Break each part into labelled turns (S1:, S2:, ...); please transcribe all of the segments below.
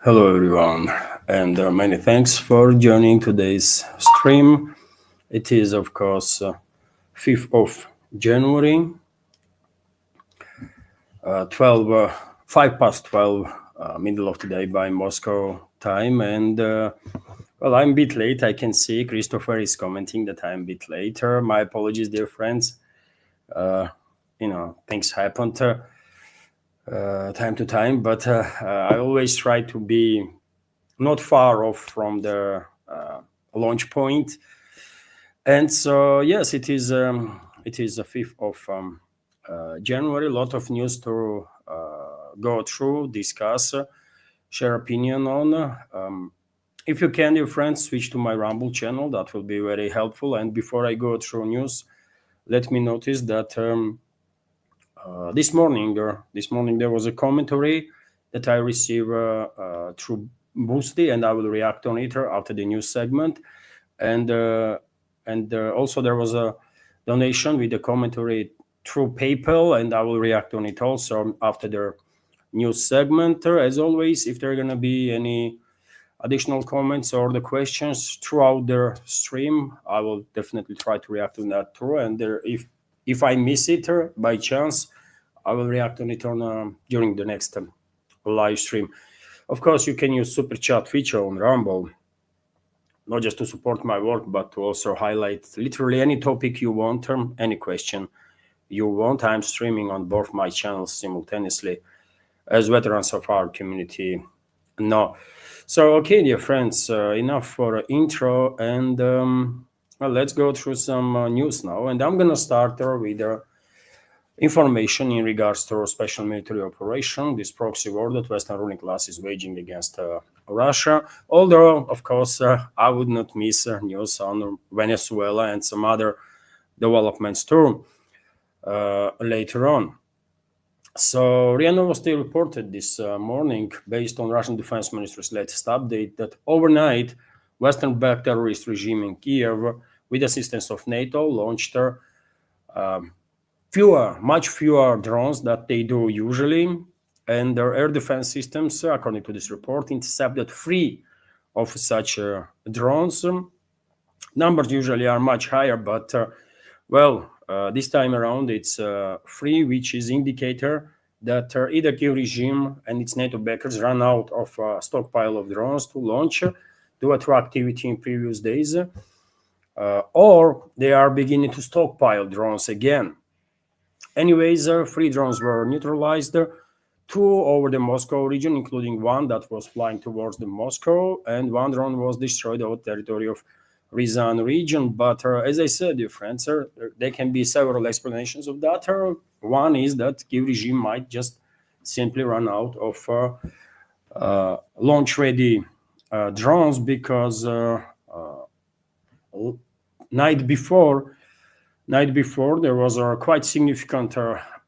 S1: Hello, everyone, and many thanks for joining today's stream. It is, of course, 5th of January, 12, 5 past 12, middle of the day by Moscow time. And, well, I'm a bit late. I can see Christopher is commenting that I'm a bit later. My apologies, dear friends. Things happen time to time, but I always try to be not far off from the launch point. And so, yes, it is the 5th of January. A lot of news to go through, discuss, share opinion on. If you can, dear friends, switch to my Rumble channel. That will be very helpful. And before I go through news, let me notice that this morning there was a commentary that I received through Boosty, and I will react on it after the news segment. And also there was a donation with a commentary through PayPal, and I will react on it also after the news segment. As always, if there are going to be any additional comments or the questions throughout the stream, I will definitely try to react on that too. And if I miss it by chance, I will react on it on during the next live stream. Of course, you can use super chat feature on Rumble, not just to support my work, but to also highlight literally any topic you want, any question you want. I'm streaming on both my channels simultaneously, as veterans of our community know. So, okay, dear friends, enough for intro, and well, let's go through some news now. And I'm gonna start with information in regards to a special military operation, this proxy war that Western ruling class is waging against Russia. Although, of course, I would not miss news on Venezuela and some other developments too later on. So, RIA Novosti reported this morning, based on Russian Defense Ministry's latest update, that overnight, Western-backed terrorist regime in Kiev, with assistance of NATO, launched much fewer drones that they do usually, and their air defense systems, according to this report, intercepted 3 of such drones. Numbers usually are much higher, but this time around it's 3, which is indicator that either Kiev regime and its NATO backers run out of a stockpile of drones to launch due to activity in previous days, or they are beginning to stockpile drones again. Anyways, 3 drones were neutralized, 2 over the Moscow region, including one that was flying towards the Moscow, and 1 drone was destroyed over the territory of Ryazan region. But as I said, dear friends, there can be several explanations of that. One is that Kiev regime might just simply run out of launch-ready drones, because night before there was quite significant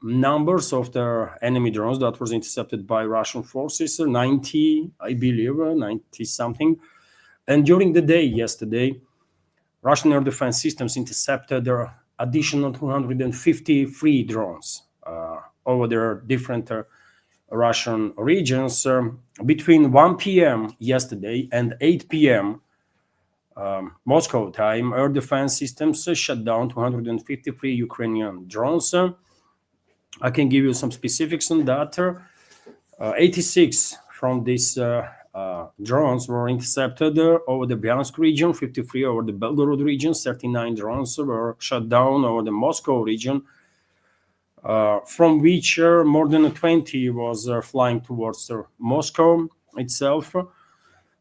S1: numbers of the enemy drones that was intercepted by Russian forces, 90, I believe, 90 something. And during the day yesterday, Russian air defense systems intercepted additional 253 drones over their different Russian regions. Between 1 p.m. yesterday and 8 p.m. Moscow time, air defense systems shut down 253 Ukrainian drones. I can give you some specifics on that. 86 from these drones were intercepted over the Bryansk region, 53 over the Belgorod region, 39 drones were shut down over the Moscow region, from which more than 20 was flying towards Moscow itself.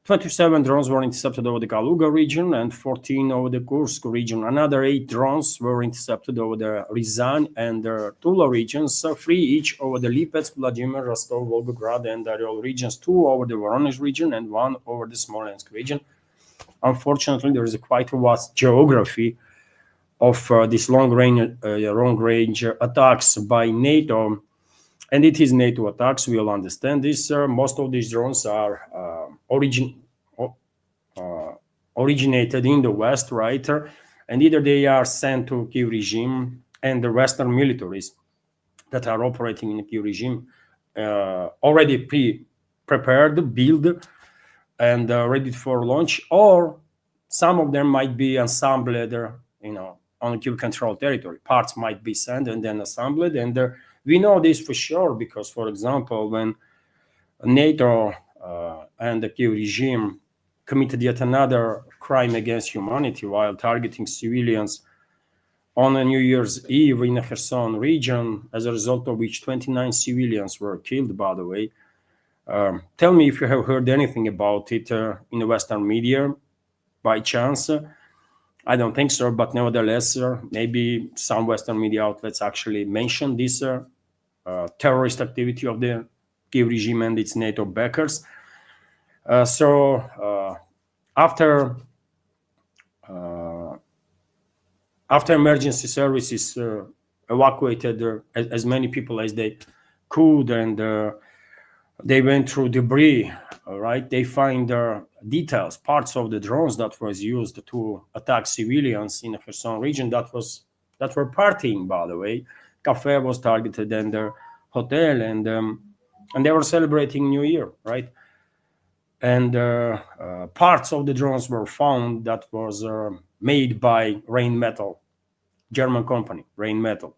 S1: 27 drones were intercepted over the Kaluga region and 14 over the Kursk region. Another 8 drones were intercepted over the Ryazan and the Tula regions, 3 each over the Lipetsk, Vladimir, Rostov, Volgograd, and Oryol regions, 2 over the Voronezh region, and 1 over the Smolensk region. Unfortunately, there is a quite vast geography of these long-range attacks by NATO. And it is NATO attacks, we all understand this. Most of these drones are originated in the West, right? And either they are sent to Kiev regime and the Western militaries that are operating in the Kiev regime already prepared, built, and ready for launch, or some of them might be assembled, on Cuban control territory. Parts might be sent and then assembled, and we know this for sure because, for example, when NATO and the Kiev regime committed yet another crime against humanity while targeting civilians on a New Year's Eve in the Kherson region, as a result of which 29 civilians were killed, by the way. Tell me if you have heard anything about it in the Western media by chance. I don't think so, but nevertheless, maybe some Western media outlets actually mentioned this terrorist activity of the Kiev regime and its NATO backers. So after emergency services evacuated as many people as they could, and they went through debris, right? They find details, parts of the drones that was used to attack civilians in the Kherson region that were partying, by the way. Cafe was targeted, and their hotel, and they were celebrating New Year, right? And parts of the drones were found that was made by Rheinmetall, German company, Rheinmetall,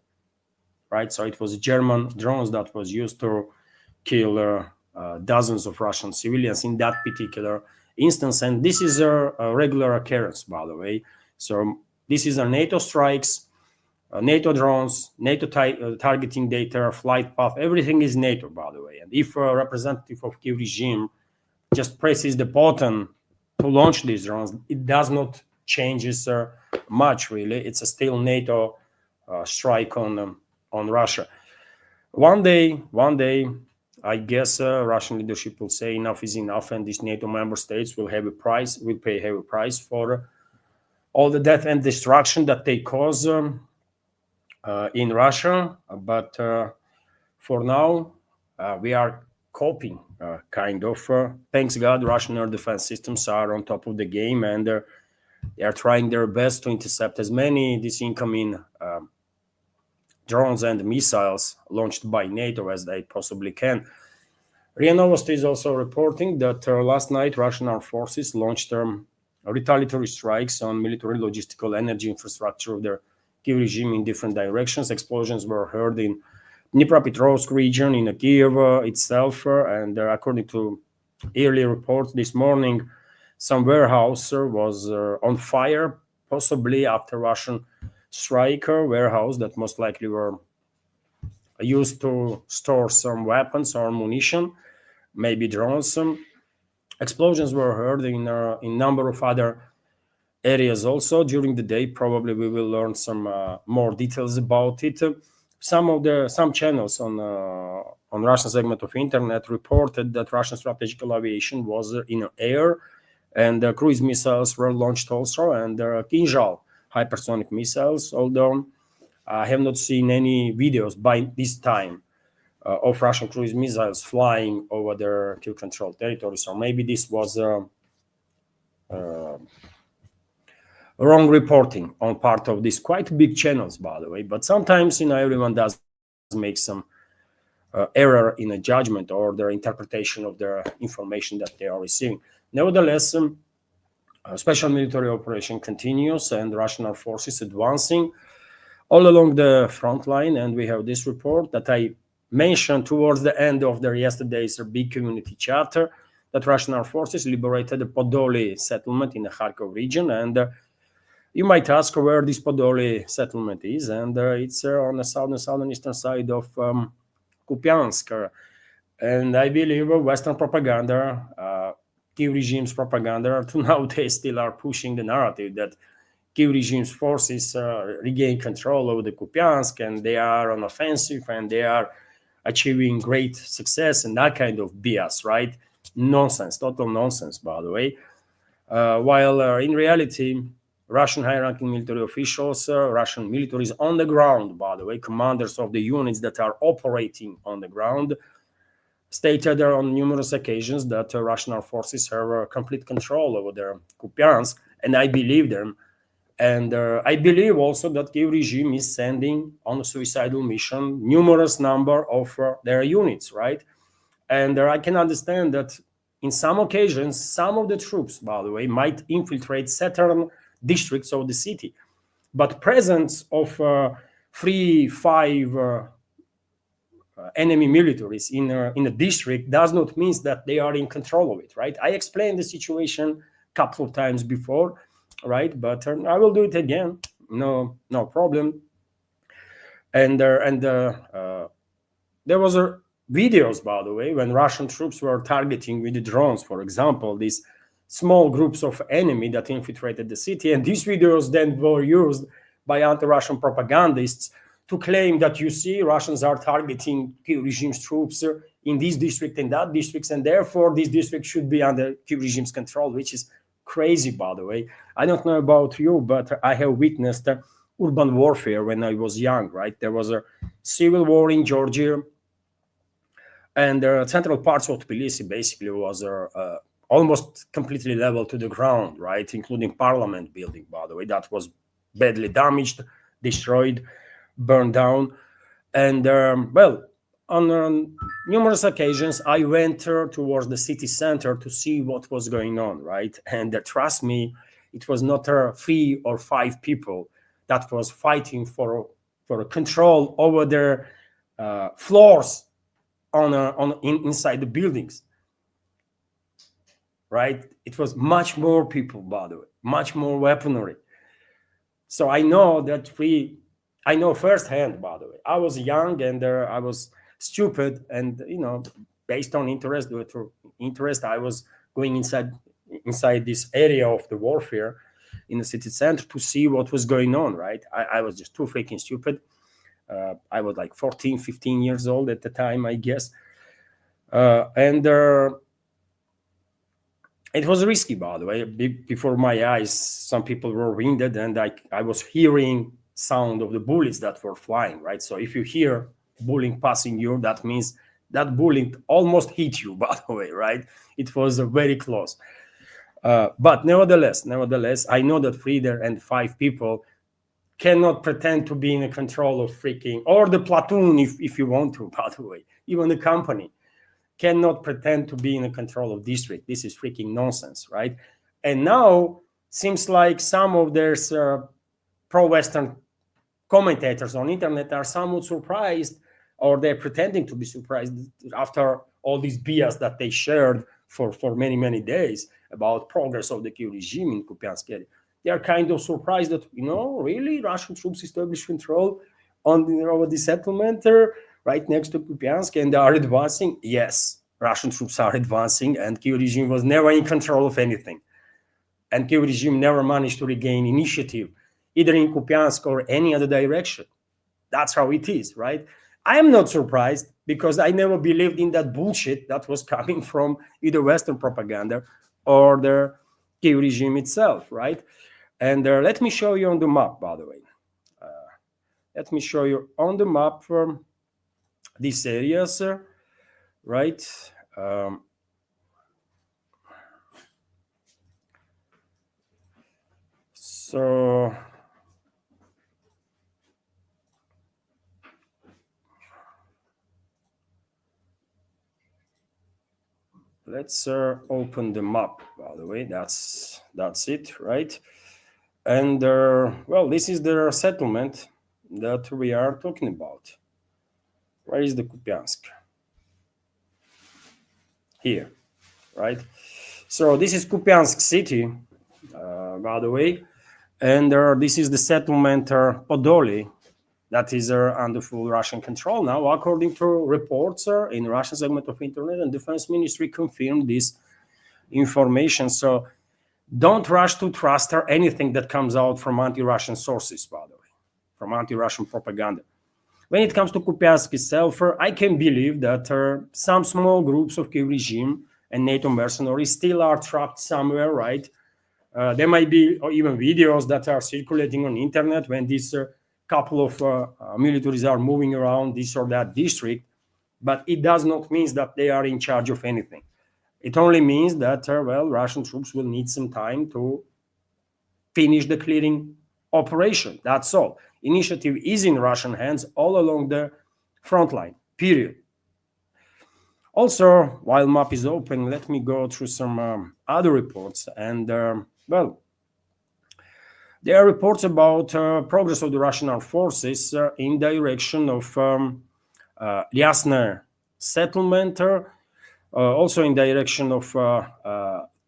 S1: right? So it was German drones that was used to kill dozens of Russian civilians in that particular instance. And this is a regular occurrence, by the way. So this is a NATO strikes, NATO drones, NATO targeting data, flight path, everything is NATO, by the way. And if a representative of Kiev regime just presses the button to launch these drones, it does not change much, really. It's a still NATO strike on Russia. One day, I guess Russian leadership will say enough is enough, and these NATO member states will pay a heavy price for all the death and destruction that they cause in Russia. But for now, we are coping, kind of. Thanks God, Russian air defense systems are on top of the game, and they are trying their best to intercept as many these incoming drones and missiles launched by NATO as they possibly can. RIA Novosti is also reporting that last night Russian armed forces launched retaliatory strikes on military, logistical, energy infrastructure of their Kiev regime in different directions. Explosions were heard in Dnipropetrovsk region, in Kiev itself, and according to early reports this morning, some warehouse was on fire, possibly after Russian striker warehouse that most likely were used to store some weapons or munition, maybe drones. Explosions were heard in a number of other areas also during the day. Probably we will learn some more details about it. Some channels on Russian segment of internet reported that Russian strategical aviation was in air, and cruise missiles were launched also, and Kinzhal hypersonic missiles, although I have not seen any videos by this time of Russian cruise missiles flying over their Kiev-controlled territory. So maybe this was wrong reporting on part of these quite big channels, by the way. But sometimes, everyone does make some error in a judgment or their interpretation of their information that they are receiving. Nevertheless, special military operation continues, and Russian armed forces advancing all along the front line. And we have this report that I mentioned towards the end of their yesterday's big community charter, that Russian armed forces liberated the Podoli settlement in the Kharkov region. And you might ask where this Podoli settlement is, and it's on the southeastern side of Kupiansk. And I believe Western propaganda, Kiev regime's propaganda, to now they still are pushing the narrative that Kiev regime's forces regain control over the Kupiansk, and they are on offensive, and they are achieving great success, and that kind of BS, right? Nonsense, total nonsense, by the way. While in reality, Russian high-ranking military officials, Russian militaries on the ground, by the way, commanders of the units that are operating on the ground, stated on numerous occasions that Russian armed forces have complete control over their Kupiansk, and I believe them. And I believe also that Kiev regime is sending on a suicidal mission numerous number of their units, right? And I can understand that in some occasions, some of the troops, by the way, might infiltrate certain districts of the city. But presence of 3, 5 enemy militaries in a district does not mean that they are in control of it, right? I explained the situation a couple of times before, right? But I will do it again. No problem. And there was videos, by the way, when Russian troops were targeting with the drones, for example, these small groups of enemy that infiltrated the city. And these videos then were used by anti-Russian propagandists to claim that, you see, Russians are targeting Kiev regime's troops in this district and that districts, and therefore this district should be under Kiev regime's control, which is crazy, by the way. I don't know about you, but I have witnessed urban warfare when I was young, right? There was a civil war in Georgia, and the central parts of Tbilisi basically was almost completely level to the ground, right? Including parliament building, by the way, that was badly damaged, destroyed, burned down. And well, on numerous occasions, I went towards the city center to see what was going on, right? And trust me, it was not 3 or 5 people that was fighting for control over their floors inside the buildings, right? It was much more people, by the way, much more weaponry. So I know that I know firsthand, by the way. I was young and I was stupid, and based on interest, I was going inside this area of the warfare in the city center to see what was going on, right? I was just too freaking stupid. I was like 14, 15 years old at the time, I guess. And it was risky, by the way. Before my eyes, some people were wounded, and I was hearing sound of the bullets that were flying, right? So if you hear bullet passing you, that means that bullet almost hit you, by the way, right? It was very close. But nevertheless, I know that 3 and 5 people cannot pretend to be in control of freaking, or the platoon, if you want to, by the way. Even the company cannot pretend to be in control of district. This is freaking nonsense, right? And now seems like some of their pro-Western commentators on internet are somewhat surprised, or they're pretending to be surprised after all these BS that they shared for many, many days about progress of the Kiev regime in Kupiansk area. They are kind of surprised that, really, Russian troops established control over the settlement right next to Kupiansk, and they are advancing. Yes, Russian troops are advancing, and Kiev regime was never in control of anything. And Kiev regime never managed to regain initiative, either in Kupiansk or any other direction. That's how it is, right? I am not surprised, because I never believed in that bullshit that was coming from either Western propaganda or the Kiev regime itself, right? And let me show you on the map, by the way. Let me show you on the map these areas, right? So let's open the map, by the way. That's it, right? And well, this is the settlement that we are talking about. Where is the Kupiansk? Here, right? So this is Kupiansk city, by the way, and this is the settlement Podoli, that is under full Russian control now, according to reports in Russian segment of internet, and Defense Ministry confirmed this information. So don't rush to trust anything that comes out from anti-Russian sources, by the way, from anti-Russian propaganda. When it comes to Kupiansk itself, I can believe that some small groups of Kiev regime and NATO mercenaries still are trapped somewhere, right? There might be even videos that are circulating on internet when these couple of militaries are moving around this or that district, but it does not mean that they are in charge of anything. It only means that, well, Russian troops will need some time to finish the clearing operation. That's all. Initiative is in Russian hands all along the front line, period. Also, while map is open, let me go through some other reports. And well, there are reports about progress of the Russian armed forces in direction of Yasna settlement, also in direction of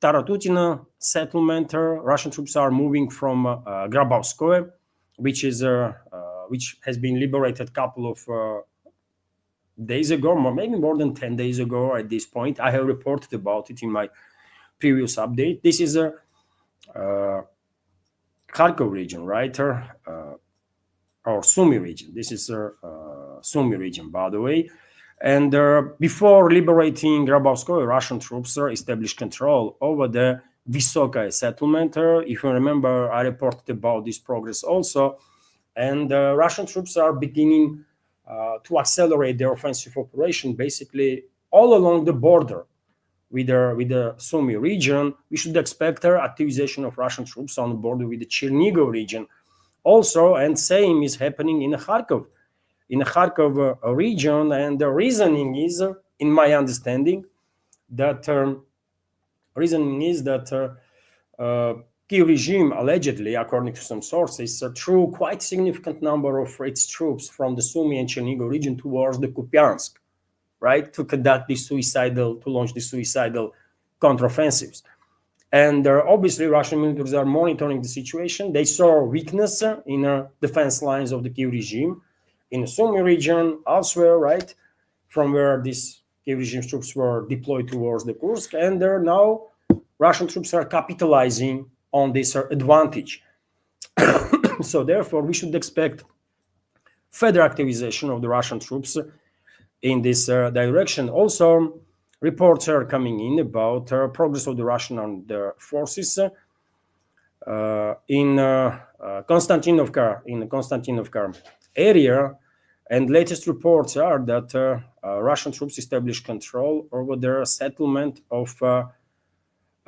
S1: Taratutina settlement. Russian troops are moving from Grabovskoye, which has been liberated a couple of days ago, maybe more than 10 days ago at this point. I have reported about it in my previous update. This is a Kharkov region, right? Or Sumy region. This is Sumy region, by the way. And before liberating Grabovskoye, Russian troops established control over the Vysokaya settlement. If you remember, I reported about this progress also. And Russian troops are beginning to accelerate their offensive operation, basically all along the border with the Sumy region. We should expect activization of Russian troops on the border with the Chernigov region also, and same is happening in Kharkov region. And the reasoning is, in my understanding, that Kiev regime allegedly, according to some sources, threw quite significant number of its troops from the Sumy and Chernigov region towards the Kupiansk, right, to launch the suicidal counteroffensives. And obviously, Russian militaries are monitoring the situation. They saw weakness in defense lines of the Kiev regime in the Sumy region, elsewhere, right, from where these Kiev regime troops were deployed towards the Kursk. And now Russian troops are capitalizing on this advantage. So therefore, we should expect further activization of the Russian troops in this direction. Also, reports are coming in about progress of the Russian armed forces in Konstantinovka area, and latest reports are that Russian troops established control over their settlement of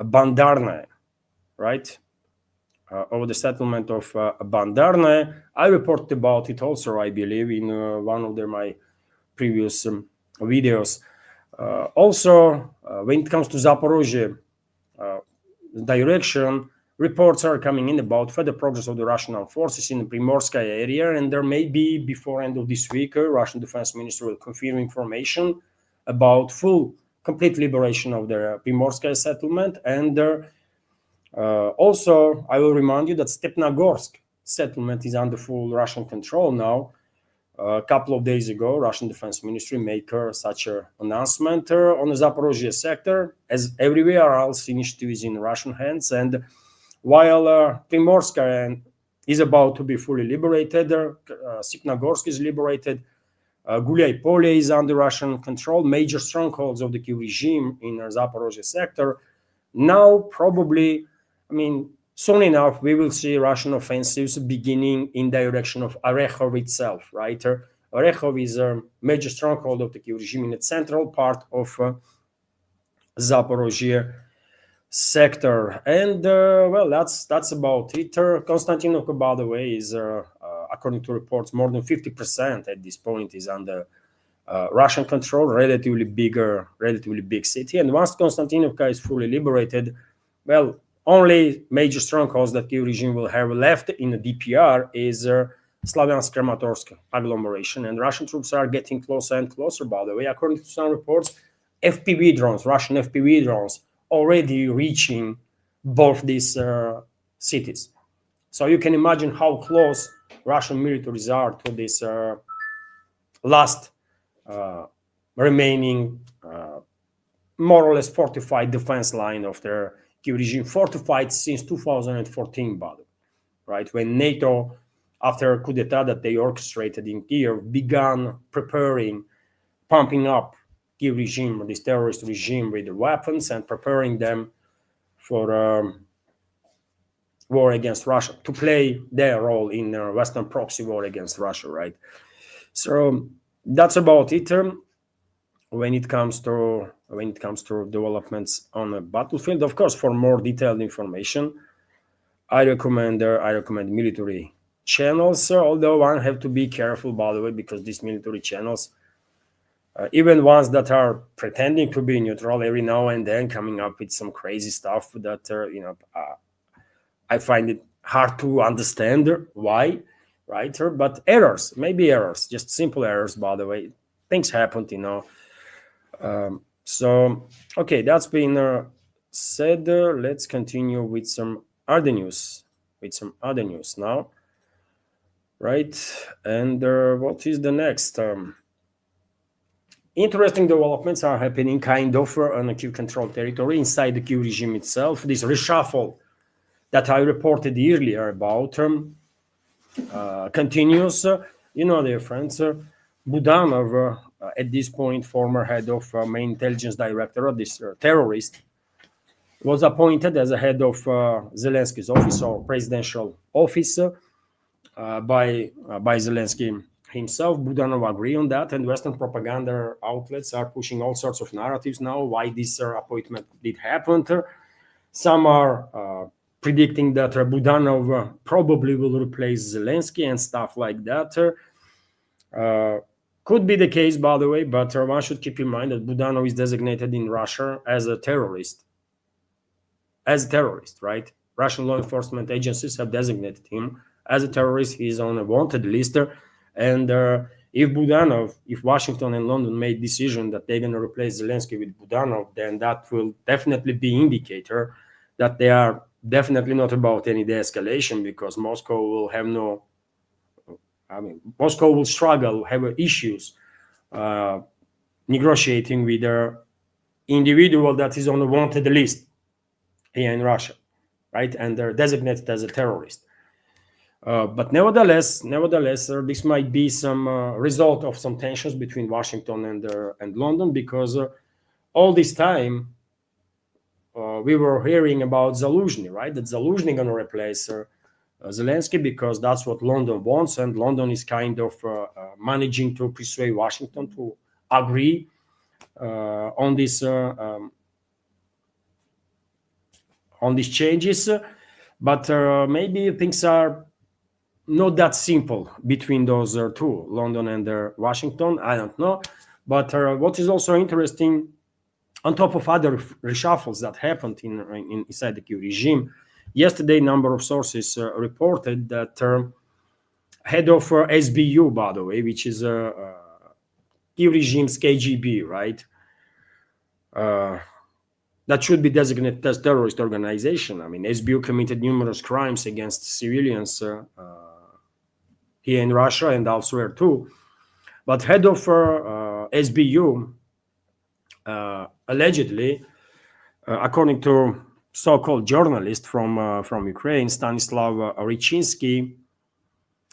S1: Bandarne, right? Over the settlement of Bandarne. I reported about it also, I believe, in one of my previous videos. Also, when it comes to Zaporozhye direction, reports are coming in about further progress of the Russian armed forces in the Primorskaya area, and there may be, before end of this week, Russian Defense Minister will confirm information about complete liberation of the Primorskaya settlement. And also, I will remind you that Stepnogorsk settlement is under full Russian control now. A couple of days ago, Russian Defense Ministry made such an announcement on the Zaporozhye sector. As everywhere else, initiative is in Russian hands. And while Primorskaya is about to be fully liberated, Stepnogorsk is liberated, Gulyai Pole is under Russian control, major strongholds of the Kiev regime in the Zaporozhye sector. Now, probably, soon enough, we will see Russian offensives beginning in direction of Orekhov itself, right? Orekhov is a major stronghold of the Kiev regime in the central part of Zaporozhye sector. And well, that's about it. Konstantinovka, by the way, is according to reports, more than 50% at this point is under Russian control. Relatively big city. And once Konstantinovka is fully liberated, well, only major strongholds that Kiev regime will have left in the DPR is Slavyansk-Kramatorsk agglomeration, and Russian troops are getting closer and closer. By the way, according to some reports, Russian FPV drones, already reaching both these cities. So you can imagine how close Russian militaries are to this last remaining more or less fortified defense line of their Kiev regime, fortified since 2014, by the way, right? When NATO, after a coup d'etat that they orchestrated in Kiev, began pumping up Kiev regime, this terrorist regime, with the weapons and preparing them for war against Russia, to play their role in a Western proxy war against Russia, right? So that's about it. When it comes to developments on the battlefield, of course, for more detailed information, I recommend military channels. Although I have to be careful, by the way, because these military channels even ones that are pretending to be neutral every now and then coming up with some crazy stuff that I find it hard to understand why, right? But errors, maybe errors, just simple errors, by the way. Things happened. So, okay, that's been said. Let's continue with some other news. Now, right? And what is the next? Interesting developments are happening kind of on a Q control territory inside the Q regime itself. This reshuffle that I reported earlier about continues. Dear friends, Budanov, at this point, former head of main intelligence director, this terrorist, was appointed as a head of Zelensky's office or presidential office by Zelensky himself. Budanov agreed on that, and Western propaganda outlets are pushing all sorts of narratives now why this appointment did happen. Some are predicting that Budanov probably will replace Zelensky and stuff like that. Could be the case, by the way, but one should keep in mind that Budanov is designated in Russia as a terrorist. Right? Russian law enforcement agencies have designated him as a terrorist. He is on a wanted list. And if Washington and London made decision that they're going to replace Zelensky with Budanov, then that will definitely be indicator that they are definitely not about any de-escalation, because Moscow will struggle, have issues negotiating with an individual that is on a wanted list here in Russia, right? And they're designated as a terrorist. But nevertheless, this might be some result of some tensions between Washington and London, because all this time we were hearing about Zaluzhny, right? That Zaluzhny going to replace Zelensky because that's what London wants, and London is kind of managing to persuade Washington to agree on these changes. But maybe things are not that simple between those two, London and Washington. I don't know. But what is also interesting, on top of other reshuffles that happened inside the Q regime, yesterday, number of sources reported that head of SBU, by the way, which is Q regime's KGB, right? That should be designated as terrorist organization. I mean, SBU committed numerous crimes against civilians here in Russia and elsewhere too. But head of SBU, allegedly, according to so-called journalist from Ukraine, Stanislav Rychinsky,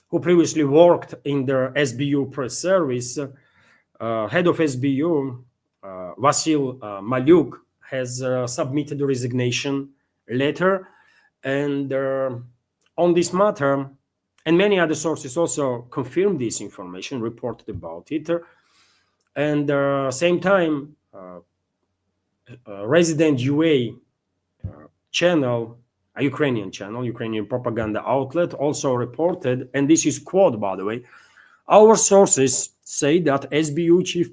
S1: who previously worked in the SBU press service, head of SBU, Vasil Malyuk, has submitted a resignation letter. And on this matter, and many other sources also confirmed this information, reported about it. And same time, resident UA channel, a Ukrainian channel, Ukrainian propaganda outlet, also reported, and this is quote, by the way, our sources say that SBU chief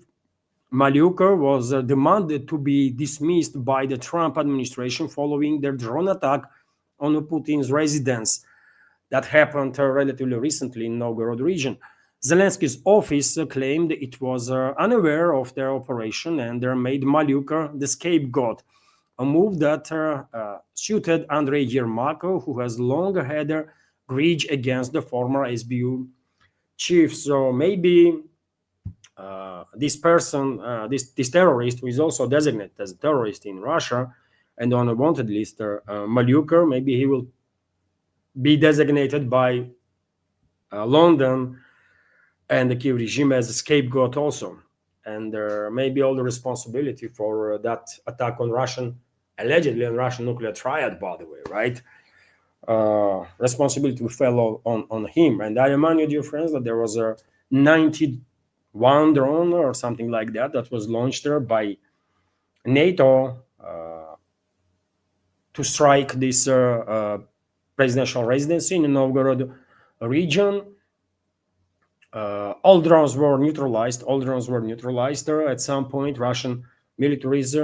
S1: Malyuk was demanded to be dismissed by the Trump administration following their drone attack on Putin's residence that happened relatively recently in Novgorod region. Zelensky's office claimed it was unaware of their operation and made Malyuk the scapegoat, a move that suited Andrei Yermak, who has long had a grudge against the former SBU chief. So maybe this person, this terrorist, who is also designated as a terrorist in Russia and on a wanted list, Malyuk, maybe he will be designated by London and the Kiev regime as a scapegoat also. And maybe all the responsibility for that attack on allegedly on Russian nuclear triad, by the way, right? Responsibility fell on him. And I remind you, dear friends, that there was a 91 drone or something like that was launched there by NATO to strike this presidential residency in the Novgorod region. All drones were neutralized. All drones were neutralized. At some point, Russian militaries,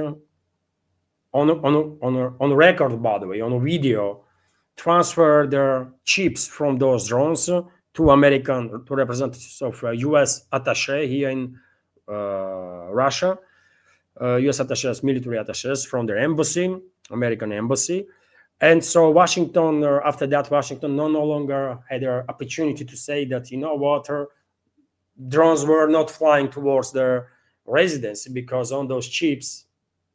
S1: on a record, by the way, on a video, transfer their chips from those drones to representatives of U.S. attaché here in Russia, U.S. attaches, military attaches from their embassy, American embassy. And so Washington, after that, Washington no longer had an opportunity to say that, you know what, drones were not flying towards their residency, because on those chips,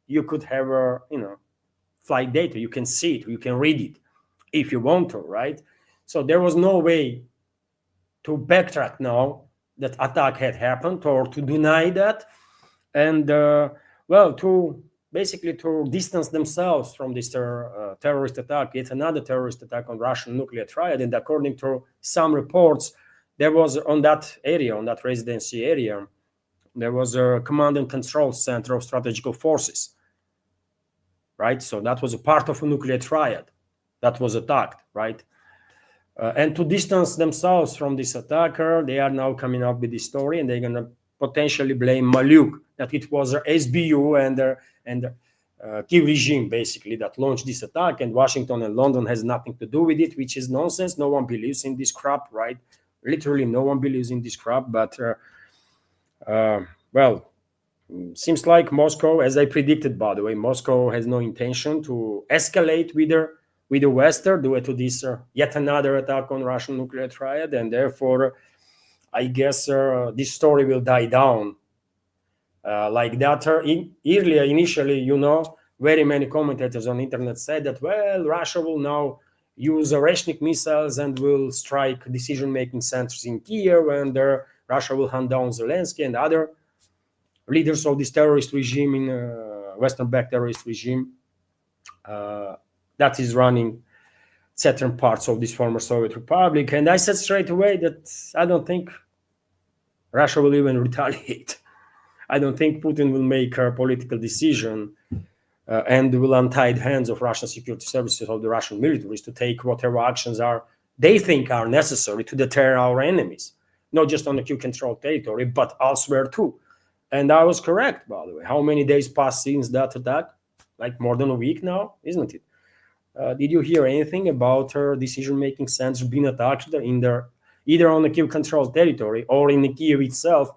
S1: you could have, flight data. You can see it, you can read it if you want to, right? So there was no way to backtrack now that attack had happened, or to deny that. And, to basically to distance themselves from this terrorist attack, yet another terrorist attack on Russian nuclear triad. And according to some reports, there was on that area, on that residency area, there was a command and control center of strategical forces, right? So that was a part of a nuclear triad that was attacked, right? And to distance themselves from this attacker, they are now coming up with this story, and they're going to potentially blame Maluk, that it was SBU and Kiev regime, basically, that launched this attack, and Washington and London has nothing to do with it, which is nonsense. No one believes in this crap, right? Literally, no one believes in this crap. But, seems like Moscow, as I predicted, by the way, Moscow has no intention to escalate with the West due to this yet another attack on Russian nuclear triad, and therefore, I guess this story will die down like that. Initially, very many commentators on the internet said that, well, Russia will now use Oreshnik missiles and will strike decision-making centers in Kiev, and Russia will hunt down Zelensky and other leaders of this terrorist regime, in Western-backed terrorist regime that is running certain parts of this former Soviet Republic. And I said straight away that I don't think Russia will even retaliate. I don't think Putin will make a political decision and will untie the hands of Russian security services, of the Russian militaries, to take whatever actions they think are necessary to deter our enemies, not just on the Kiev-controlled territory, but elsewhere too. And I was correct, by the way. How many days passed since that attack? Like more than a week now, isn't it? Did you hear anything about decision-making centers being attacked either on the Kiev-controlled territory, or in the Kiev itself,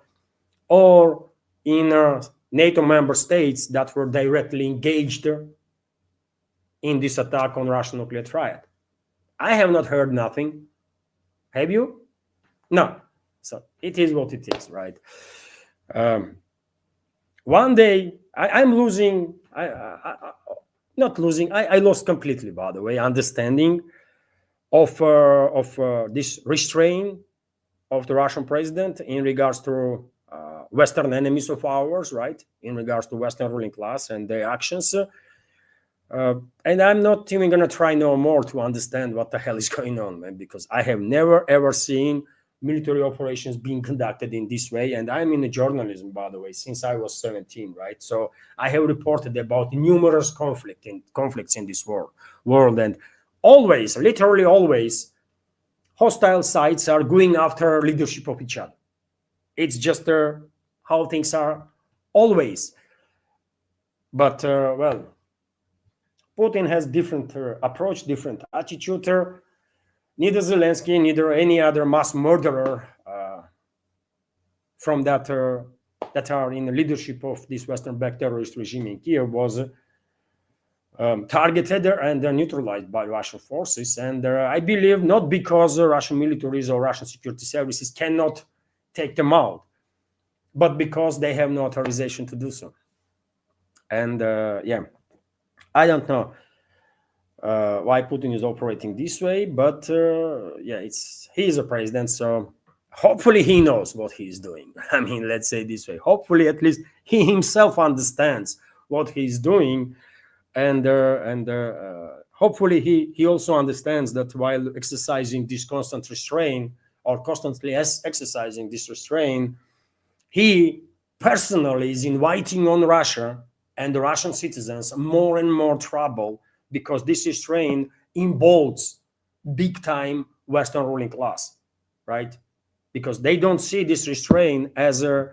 S1: or in NATO member states that were directly engaged in this attack on Russian nuclear triad? I have not heard nothing. Have you? No. So it is what it is, right? One day I'm losing. Not losing. I lost completely, by the way, understanding of this restraint of the Russian president in regards to Western enemies of ours, right? In regards to Western ruling class and their actions. And I'm not even going to try no more to understand what the hell is going on, man, because I have never, ever seen military operations being conducted in this way. And I'm in journalism, by the way, since I was 17, right? So I have reported about numerous conflicts in this world. And always, literally always, hostile sides are going after leadership of each other. It's just how things are always. But, Putin has different approach, different attitude. Neither Zelensky, neither any other mass murderer from that are in the leadership of this Western-backed terrorist regime in Kiev was targeted and neutralized by Russian forces. And I believe not because Russian militaries or Russian security services cannot take them out, but because they have no authorization to do so. And I don't know why Putin is operating this way, but he is a president, so hopefully he knows what he is doing. I mean, let's say this way. Hopefully, at least he himself understands what he is doing, and hopefully he also understands that while exercising this constant restraint, or constantly exercising this restraint, he personally is inviting on Russia and the Russian citizens more and more trouble, because this restraint involves big-time Western ruling class, right? because they don't see this restraint as a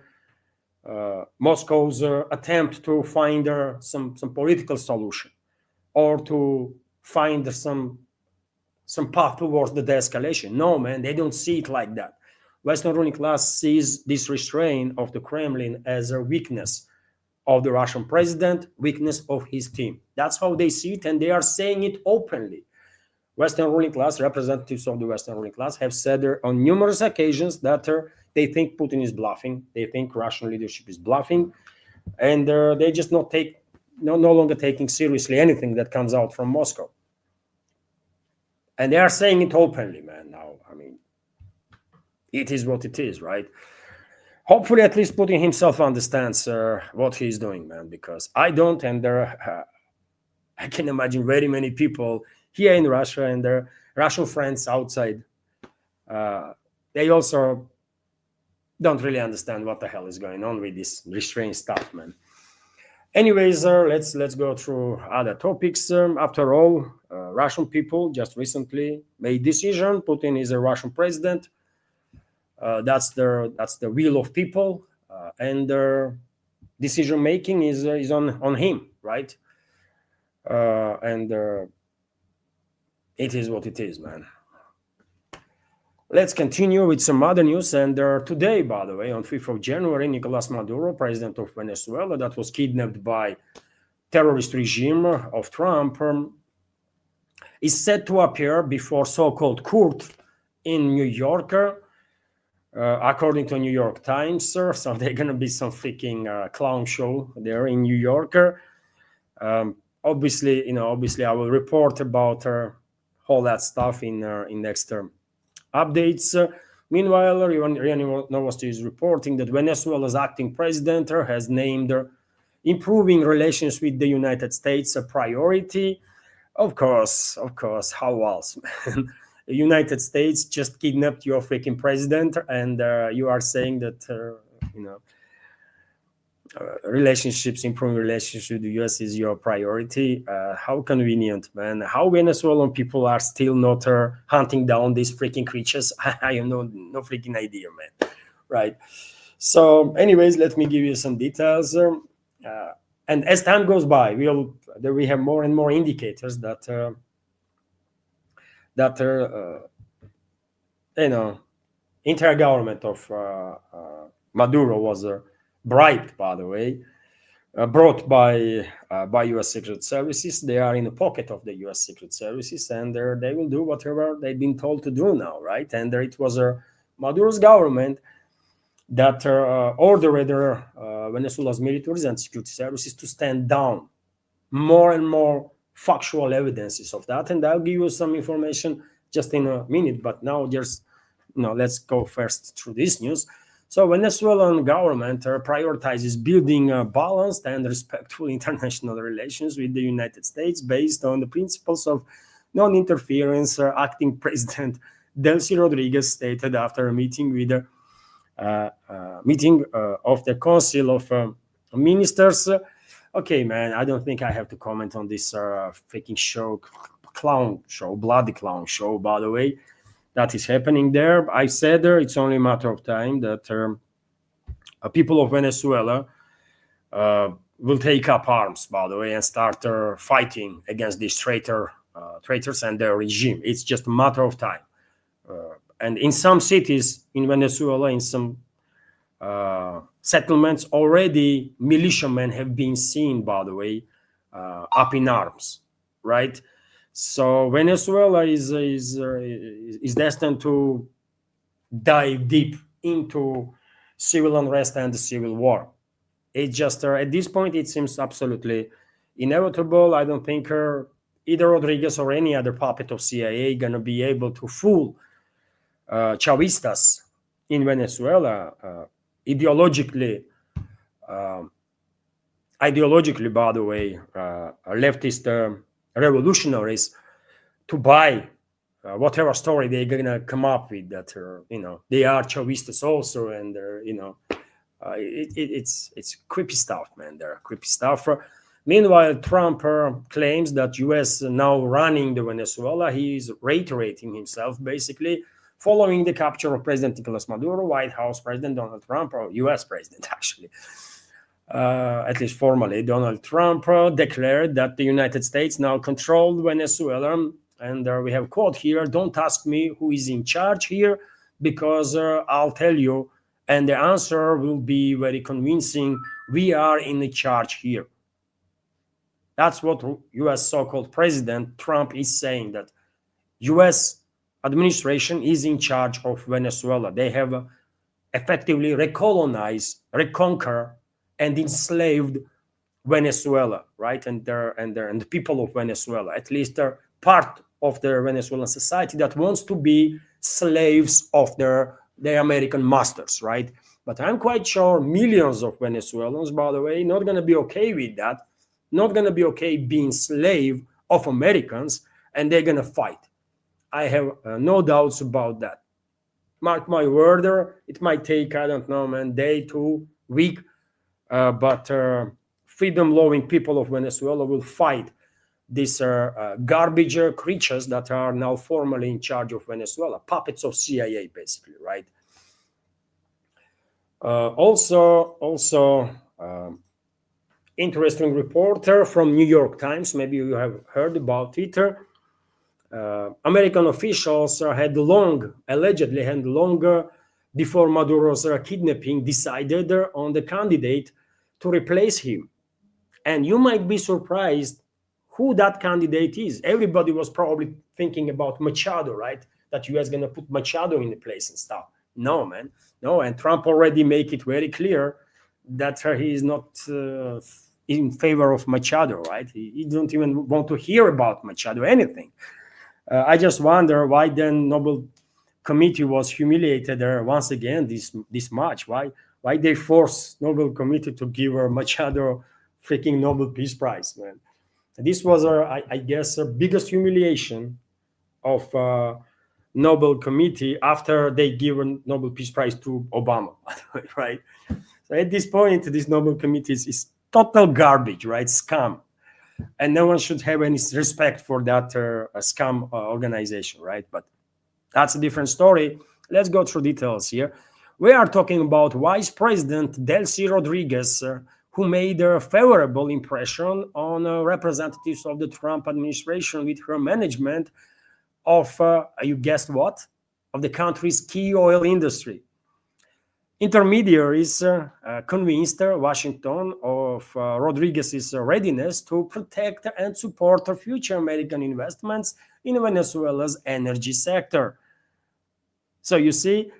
S1: Moscow's attempt to find some political solution or to find some path towards the de-escalation. No, man, they don't see it like that. Western ruling class sees this restraint of the Kremlin as a weakness of the Russian president, weakness of his team. That's how they see it, and they are saying it openly. Western ruling class, representatives of the Western ruling class, have said on numerous occasions that they think Putin is bluffing. They think Russian leadership is bluffing, and they just no longer taking seriously anything that comes out from Moscow. And they are saying it openly, man. Now, I mean, it is what it is, right? Hopefully, at least Putin himself understands what he's doing, man, because I don't, and I can imagine very many people here in Russia and their Russian friends outside. They also don't really understand what the hell is going on with this restraint stuff, man. Anyways, let's go through other topics. After all, Russian people just recently made decision. Putin is a Russian president. That's the will of people, and their decision making is on him, right? And it is what it is, man. Let's continue with some other news. And today, by the way, on 5th of January, Nicolas Maduro, president of Venezuela, that was kidnapped by terrorist regime of Trump, is set to appear before so-called court in New York, according to New York Times. So there's going to be some freaking clown show there in New York. Obviously, I will report about all that stuff in next updates. Meanwhile, RIA Novosti is reporting that Venezuela's acting president has named improving relations with the United States a priority. Of course, how else, man? The United States just kidnapped your freaking president, and you are saying that, improving relationships with the US is your priority. How convenient, man. How Venezuelan people are still not hunting down these freaking creatures. I have no freaking idea, man. Right. So anyways, let me give you some details. And as time goes by, we have more and more indicators that intergovernment of Maduro was bribed, by the way, brought by U.S. Secret Services. They are in the pocket of the U.S. Secret Services, and they will do whatever they've been told to do now, right? And it was Maduro's government that ordered Venezuela's militaries and security services to stand down. More and more factual evidences of that, and I'll give you some information just in a minute. But now let's go first through this news. So Venezuelan government prioritizes building balanced and respectful international relations with the United States based on the principles of non-interference. Acting President Delcy Rodriguez stated after a meeting with of the Council of Ministers. Okay, man, I don't think I have to comment on this freaking bloody clown show, by the way, that is happening there. I said it's only a matter of time that people of Venezuela will take up arms, by the way, and start fighting against these traitors and their regime. It's just a matter of time. And in some cities in Venezuela, in some settlements, already militiamen have been seen, by the way, up in arms, right? So Venezuela is destined to dive deep into civil unrest and civil war. It just at this point it seems absolutely inevitable. I don't think either Rodriguez or any other puppet of CIA gonna be able to fool Chavistas in Venezuela. Ideologically, by the way, leftist revolutionaries to buy whatever story they're gonna come up with, that they are Chavistas also, and it's creepy stuff, man. They're creepy stuff. Meanwhile, Trump claims that U.S. now running the Venezuela. He is reiterating himself basically following the capture of President Nicolas Maduro, White House President Donald Trump, or US President actually, at least formally, Donald Trump declared that the United States now controlled Venezuela. And we have a quote here: "Don't ask me who is in charge here, because I'll tell you, and the answer will be very convincing. We are in charge here." That's what US so-called President Trump is saying, that US administration is in charge of Venezuela. They have effectively recolonized, reconquer, and enslaved Venezuela, right? And the people of Venezuela, at least they're part of the Venezuelan society that wants to be slaves of their American masters, right? But I'm quite sure millions of Venezuelans, by the way, not going to be okay with that, not going to be okay being slave of Americans, and they're going to fight. I have no doubts about that. Mark my word, it might take, I don't know, man, day, 2 week, but freedom-loving people of Venezuela will fight these garbage creatures that are now formally in charge of Venezuela, puppets of CIA, basically, right? Also, interesting reporter from New York Times, maybe you have heard about it. American officials allegedly had long before Maduro's kidnapping, decided on the candidate to replace him. And you might be surprised who that candidate is. Everybody was probably thinking about Machado, right? That US going to put Machado in the place and stuff. No, man, no. And Trump already make it very clear that he is not in favor of Machado, right? He don't even want to hear about Machado, anything. I just wonder why then Nobel Committee was humiliated once again this much. Why they forced Nobel Committee to give Machado freaking Nobel Peace Prize, man? This was, I guess, the biggest humiliation of Nobel Committee after they given Nobel Peace Prize to Obama, right? So at this point, this Nobel Committee is total garbage, right? Scam. And no one should have any respect for that scam organization, right? But that's a different story. Let's go through details here. We are talking about Vice President Delcy Rodriguez, who made a favorable impression on representatives of the Trump administration with her management of, you guessed what? Of the country's key oil industry. Intermediaries convinced Washington of Rodriguez's readiness to protect and support future American investments in Venezuela's energy sector. So you see,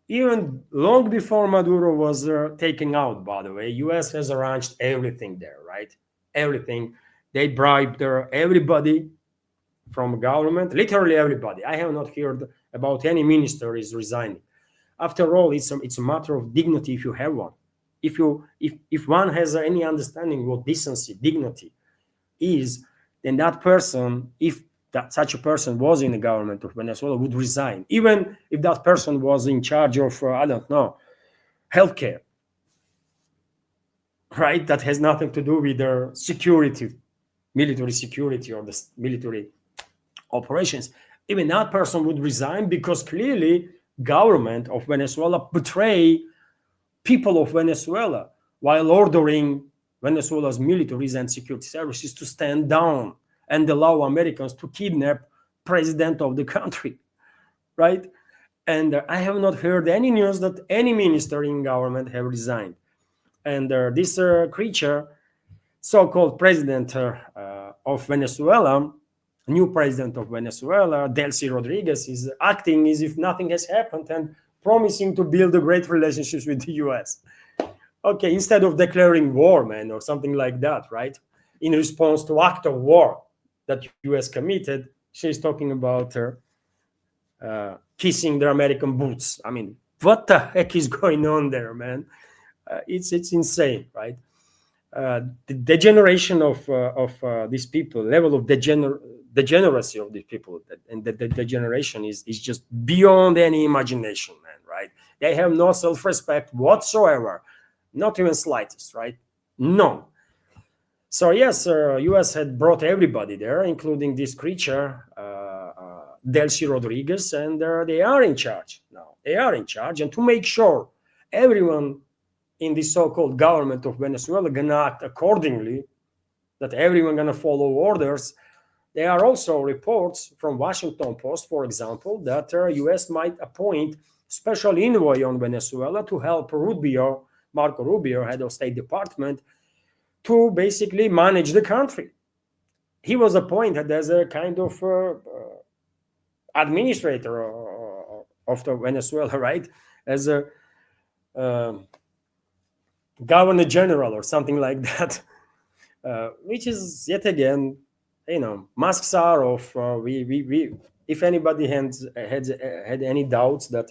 S1: even long before Maduro was taken out, by the way, US has arranged everything there, right? Everything. They bribed everybody from government, literally everybody. I have not heard about any minister is resigning. After all, it's a matter of dignity if you have one. If one has any understanding what decency, dignity is, then that person, if such a person was in the government of Venezuela, would resign, even if that person was in charge of, I don't know, healthcare, right? That has nothing to do with their security, military security, or the military operations. Even that person would resign, because clearly government of Venezuela betray people of Venezuela while ordering Venezuela's militaries and security services to stand down and allow Americans to kidnap president of the country, right? And I have not heard any news that any minister in government have resigned. And this creature, so-called president of Venezuela, new president of Venezuela, Delcy Rodriguez, is acting as if nothing has happened and promising to build a great relationships with the US. Okay, instead of declaring war, man, or something like that, right? In response to act of war that US committed, she's talking about kissing their American boots. I mean, what the heck is going on there, man? It's insane, right? The degeneration of these people, level of degeneracy of these people, and the degeneration is just beyond any imagination, man, right? They have no self-respect whatsoever, not even slightest, right? None. So yes, US had brought everybody there, including this creature, Delcy Rodriguez, and they are in charge now. They are in charge, and to make sure everyone in the so-called government of Venezuela gonna act accordingly, that everyone gonna follow orders. There are also reports from Washington Post, for example, that U.S. might appoint special envoy on Venezuela to help Marco Rubio, head of State Department, to basically manage the country. He was appointed as a kind of administrator of the Venezuela, right? As a governor general or something like that, which is yet again, masks are off. We if anybody had any doubts that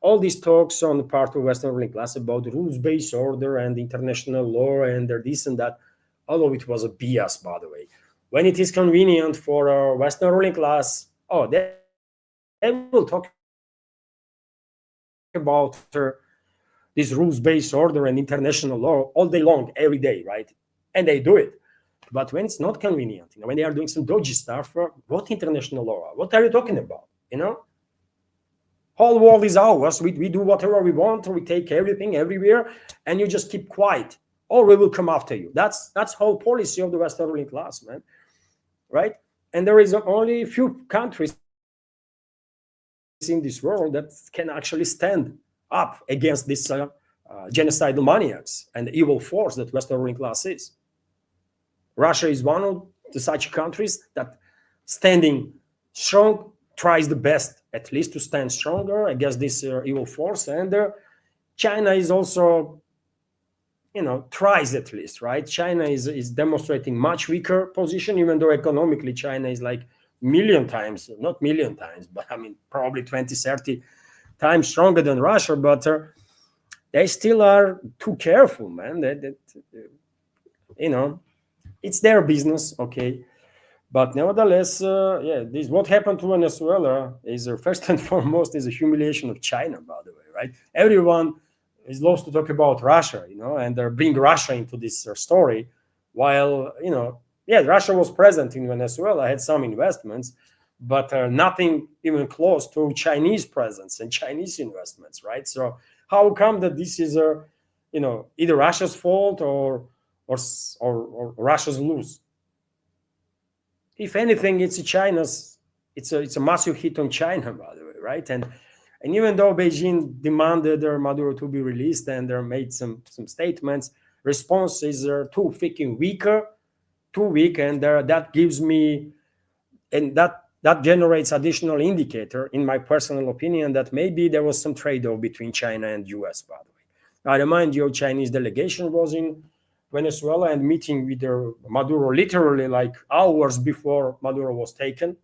S1: all these talks on the part of Western ruling class about rules-based order and international law and this and that, all of it was a BS, by the way. When it is convenient for Western ruling class, they will talk about this rules-based order and international law all day long, every day, right? And they do it. But when it's not convenient, when they are doing some dodgy stuff, what international law? What are you talking about? Whole world is ours. We do whatever we want. We take everything everywhere, and you just keep quiet, or we will come after you. That's whole policy of the Western ruling class, man. Right? And there is only a few countries in this world that can actually stand up against this genocidal maniacs and the evil force that Western ruling class is. Russia is one of the such countries that, standing strong, tries the best, at least, to stand stronger against this evil force. And China is also, tries at least, right? China is demonstrating much weaker position, even though economically China is like not million times, but probably 20, 30 times stronger than Russia. But they still are too careful, man. It's their business, okay. But nevertheless, this what happened to Venezuela is first and foremost is a humiliation of China, by the way, right? Everyone is lost to talk about Russia, and they bring Russia into this story, while Russia was present in Venezuela, had some investments, but nothing even close to Chinese presence and Chinese investments, right? So how come that this is either Russia's fault or Russia's lose? If anything, it's a massive hit on China, by the way, right? And even though Beijing demanded Maduro to be released and they made some statements, responses are too weak, and that gives me, and that generates additional indicator, in my personal opinion, that maybe there was some trade-off between China and US, by the way. I remind you, Chinese delegation was in Venezuela and meeting with Maduro literally like hours before Maduro was taken,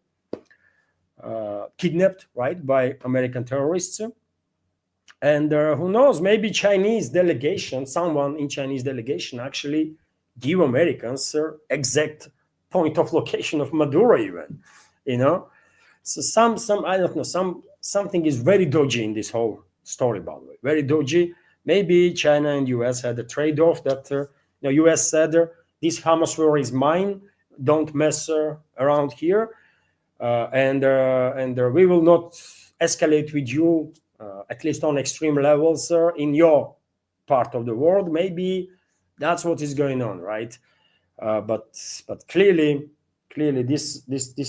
S1: kidnapped, right, by American terrorists. And who knows, maybe someone in Chinese delegation actually give Americans exact point of location of Maduro even, So I don't know, something is very dodgy in this whole story, by the way, very dodgy. Maybe China and US had a trade-off that US said, this Hamas war is mine, don't mess around here, and we will not escalate with you, at least on extreme levels, in your part of the world. Maybe that's what is going on, right? But clearly this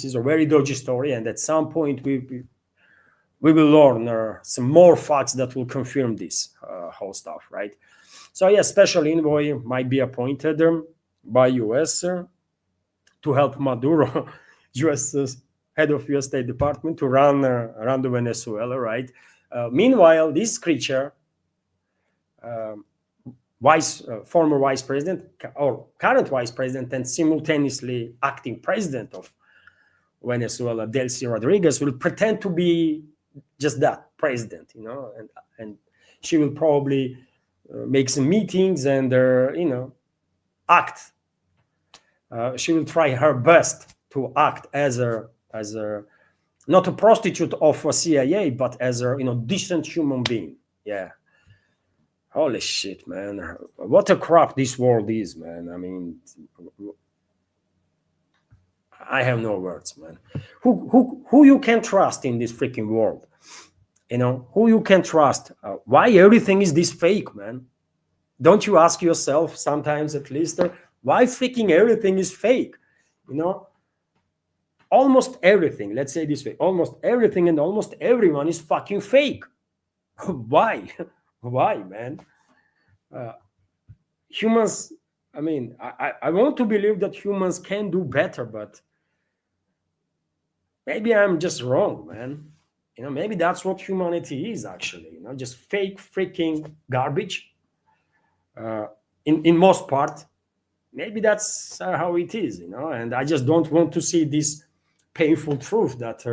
S1: is a very dodgy story, and at some point we will learn some more facts that will confirm this whole stuff, right? So special envoy might be appointed by US to help Maduro, US head of US State Department, to run the Venezuela, right? Meanwhile, this creature, former vice president or current vice president and simultaneously acting president of Venezuela, Delcy Rodriguez, will pretend to be just that, president, and she will probably make some meetings and act. She will try her best to act as a not a prostitute of a CIA, but as a decent human being. Yeah. Holy shit, man! What a crap this world is, man. I have no words, man. Who you can trust in this freaking world? You know, who you can trust? Why everything is this fake, man? Don't you ask yourself sometimes, at least, why freaking everything is fake? You know, almost everything, let's say this way, almost everything and almost everyone is fucking fake. Why? Why, man? Humans, I mean, I want to believe that humans can do better, but maybe I'm just wrong, man. You know, maybe that's what humanity is actually, you know, just fake freaking garbage in most part. Maybe that's how it is, you know, and I just don't want to see this painful truth that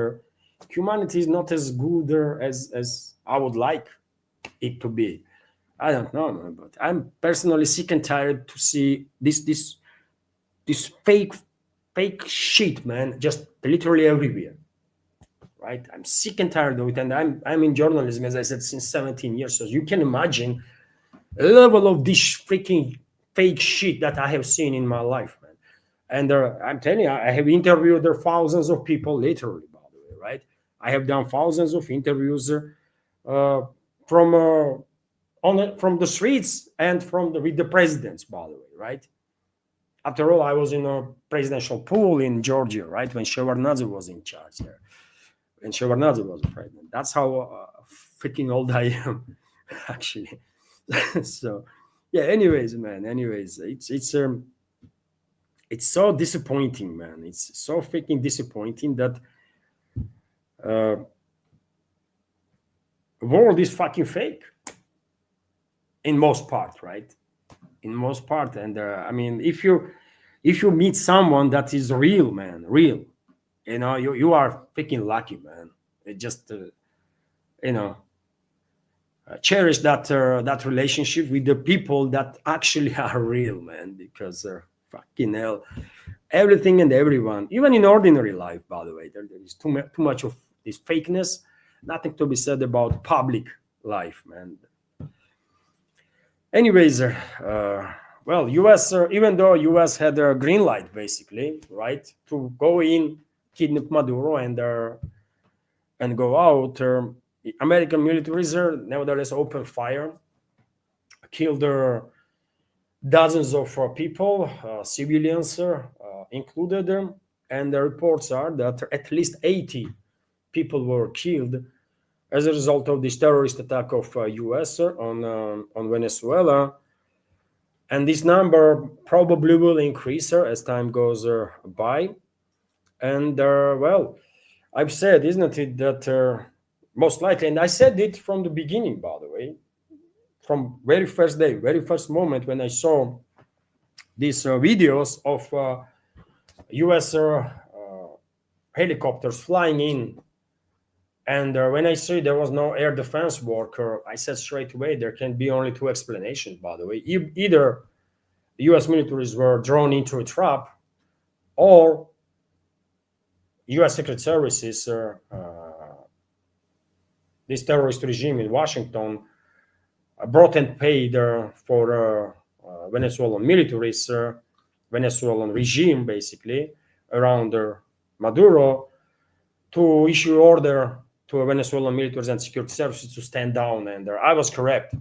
S1: humanity is not as good as I would like it to be. I don't know, man, but I'm personally sick and tired to see this fake shit, man, just literally everywhere. Right? I'm sick and tired of it, and I'm in journalism, as I said, since 17 years. So you can imagine the level of this freaking fake shit that I have seen in my life, man. And I'm telling you, I have interviewed thousands of people, literally, by the way, right? I have done thousands of interviews from from the streets and with the presidents, by the way, right? After all, I was in a presidential pool in Georgia, right, when Shevardnadze was in charge there, when Shevardnadze was president. That's how freaking old I am, actually. So, yeah. Anyways, man. Anyways, it's so disappointing, man. It's so freaking disappointing that uh, the world is fucking fake in most part, right? In most part, and I mean, if you meet someone that is real, man, real, you know, you are freaking lucky, man. It just you know, cherish that relationship with the people that actually are real, man, because fucking hell, everything and everyone, even in ordinary life, by the way, there is too much of this fakeness. Nothing to be said about public life, man. Anyways, well, us, even though us had a green light, basically, right, to go in, kidnap Maduro, and go out, American militaries nevertheless opened fire, killed dozens of people, civilians included, and the reports are that at least 80 people were killed as a result of this terrorist attack of U.S. On Venezuela, and this number probably will increase as time goes by. And well, I've said, isn't it, that most likely, and I said it from the beginning, by the way, from very first day, very first moment when I saw these videos of U.S. Helicopters flying in. And when I say there was no air defense worker, I said straight away there can be only two explanations, by the way. Either the US militaries were drawn into a trap, or US Secret Services, this terrorist regime in Washington, brought and paid for Venezuelan militaries, Venezuelan regime, basically, around Maduro, to issue order to Venezuelan militaries and security services to stand down. And I was correct.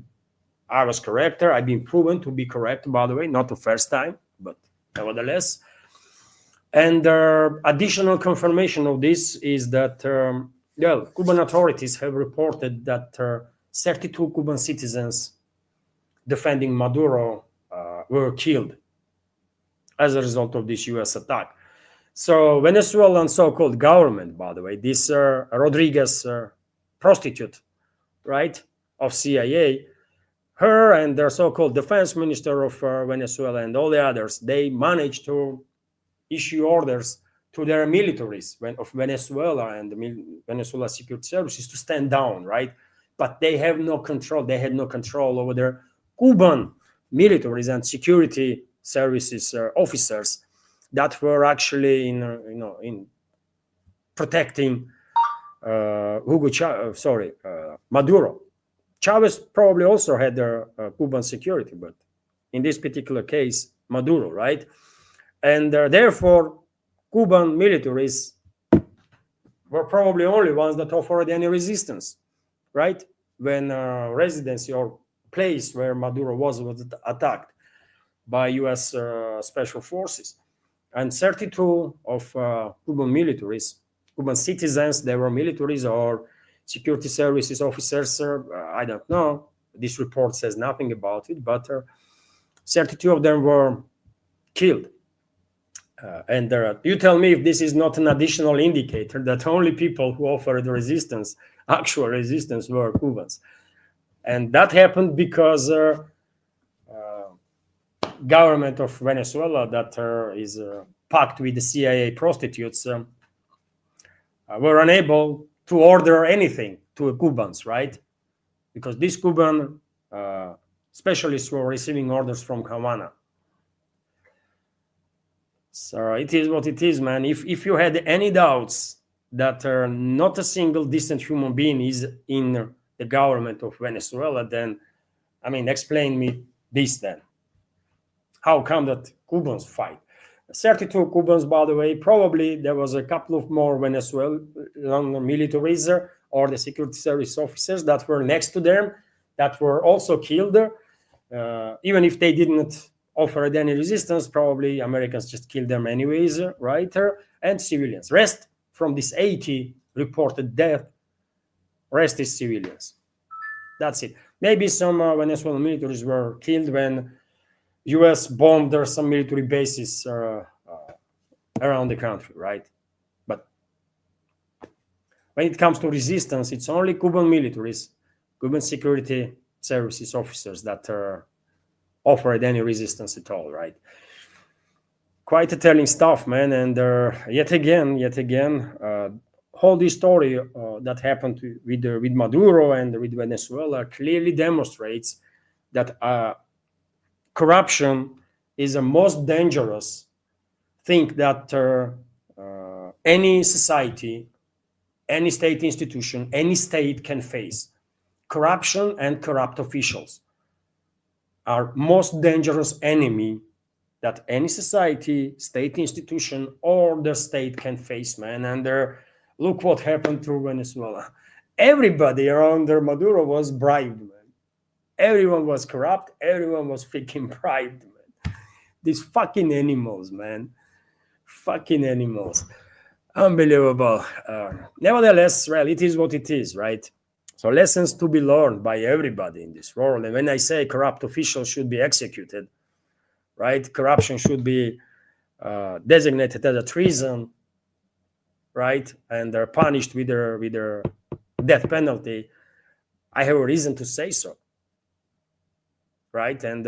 S1: I was correct there. I've been proven to be correct, by the way, not the first time, but nevertheless. And additional confirmation of this is that, well, Cuban authorities have reported that 32 Cuban citizens defending Maduro were killed as a result of this US attack. So Venezuelan so-called government, by the way, this Rodriguez prostitute, right, of CIA, her and their so-called defense minister of Venezuela and all the others, they managed to issue orders to their militaries of Venezuela and the Venezuela security services to stand down, right? But they have no control. They had no control over their Cuban militaries and security services officers that were actually in protecting Maduro. Chavez probably also had their Cuban security, but in this particular case, Maduro, right? And therefore, Cuban militaries were probably only ones that offered any resistance, right? When residency or place where Maduro was attacked by U.S. Special Forces. And 32 of Cuban militaries, Cuban citizens, they were militaries or security services officers, I don't know. This report says nothing about it, but 32 of them were killed. And you tell me if this is not an additional indicator that only people who offered resistance, actual resistance, were Cubans. And that happened because government of Venezuela that is packed with the CIA prostitutes were unable to order anything to Cubans, right? Because these Cuban specialists were receiving orders from Havana. So it is what it is, man. If you had any doubts that not a single decent human being is in the government of Venezuela, then, I mean, explain me this then. How come that Cubans fight? 32 Cubans, by the way. Probably there was a couple of more Venezuelan militaries or the security service officers that were next to them that were also killed. Even if they didn't offer any resistance, probably Americans just killed them anyways, right? And civilians. Rest from this 80 reported death, rest is civilians. That's it. Maybe some Venezuelan militaries were killed when U.S. bombed some military bases around the country, right? But when it comes to resistance, it's only Cuban militaries, Cuban security services officers that offered any resistance at all, right? Quite a telling stuff, man. And yet again, whole this story that happened with Maduro and with Venezuela clearly demonstrates that corruption is the most dangerous thing that any society, any state institution, any state can face. Corruption and corrupt officials are most dangerous enemy that any society, state institution, or the state can face, man. And look what happened to Venezuela. Everybody around Maduro was bribed, man. Everyone was corrupt. Everyone was freaking bribed, man. These fucking animals, man. Fucking animals. Unbelievable. Nevertheless, well, it is what it is, right? So lessons to be learned by everybody in this world. And when I say corrupt officials should be executed, right? Corruption should be designated as a treason, right? And they're punished with their death penalty. I have a reason to say so, right? And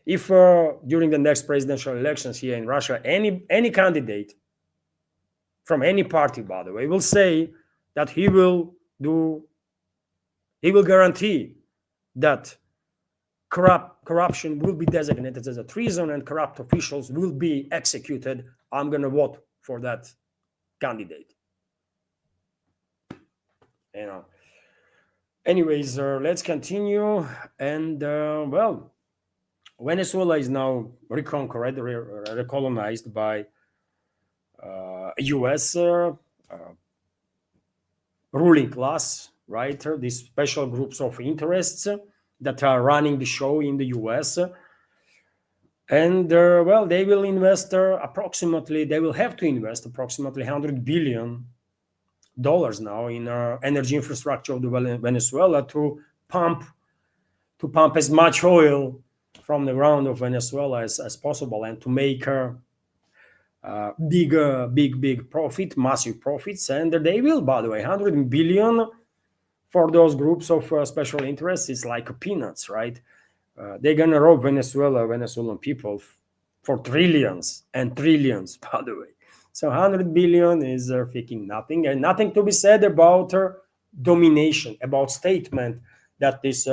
S1: if during the next presidential elections here in Russia, any candidate from any party, by the way, will say that he will guarantee that corruption will be designated as a treason and corrupt officials will be executed, I'm going to vote for that candidate. You know. Anyways, let's continue. And well, Venezuela is now reconquered, recolonized by U.S. Ruling class, right? These special groups of interests that are running the show in the U.S. And well, they will invest they will have to invest approximately $100 billion now in energy infrastructure of the Venezuela to pump as much oil from the ground of Venezuela as possible, and to make big profit, massive profits. And they will, by the way, $100 billion for those groups of special interests is like peanuts, right? They're gonna rob Venezuelan people for trillions and trillions, by the way. So $100 billion is freaking nothing, and nothing to be said about domination, about statement that this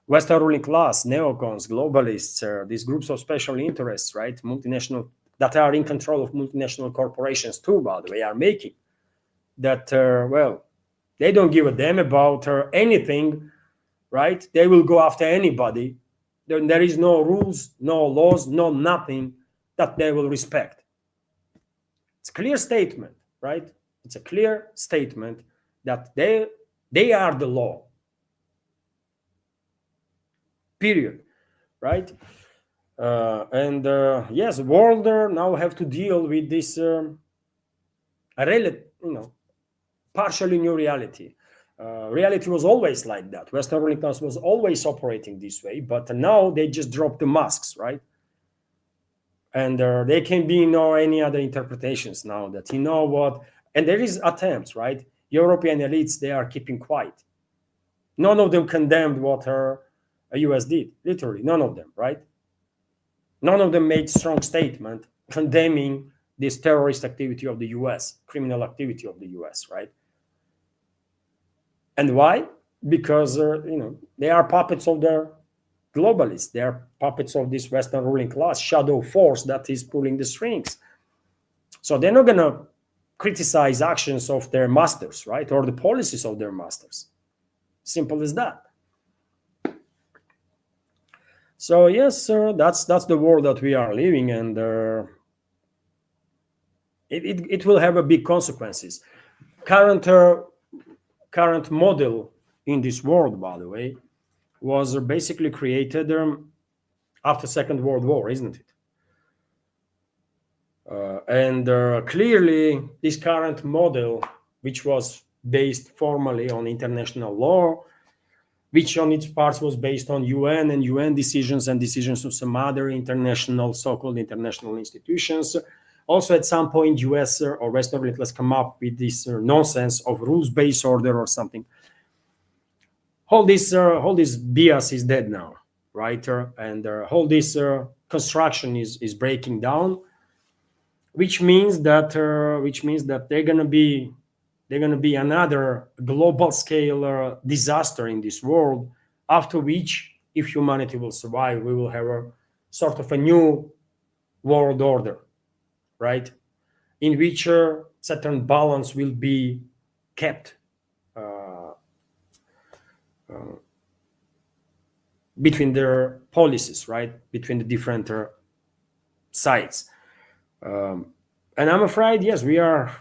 S1: Western ruling class, neocons, globalists, these groups of special interests, right, multinational, that are in control of multinational corporations too, by the way, are making. That, well, they don't give a damn about anything, right? They will go after anybody. There is no rules, no laws, no nothing that they will respect. It's a clear statement, right? It's a clear statement that they are the law. Period. Right? And yes, world now have to deal with this partially new reality. Reality was always like that. Western ruling class was always operating this way, but now they just dropped the masks, right? And there can be no any other interpretations now that what, and there is attempts, right? European elites, they are keeping quiet. None of them condemned what US did, literally, none of them, right? None of them made strong statement condemning this terrorist activity of the US, criminal activity of the US, right? And why? Because they are puppets of their globalists. They are puppets of this Western ruling class, shadow force that is pulling the strings. So they're not going to criticize actions of their masters, right? Or the policies of their masters. Simple as that. So yes, sir, that's the world that we are living, and it will have a big consequences. Current model in this world, by the way, was basically created after Second World War, isn't it? And clearly, this current model, which was based formally on international law, which on its parts was based on UN and UN decisions and decisions of some other international, so-called international institutions. Also, at some point, US or Western let's come up with this nonsense of rules-based order or something. All this BS is dead now, right? And all this construction is breaking down, which means that they're gonna be another global scale disaster in this world. After which, if humanity will survive, we will have a sort of a new world order, right? In which certain balance will be kept between their policies, right? Between the different sides. And I'm afraid, yes, we are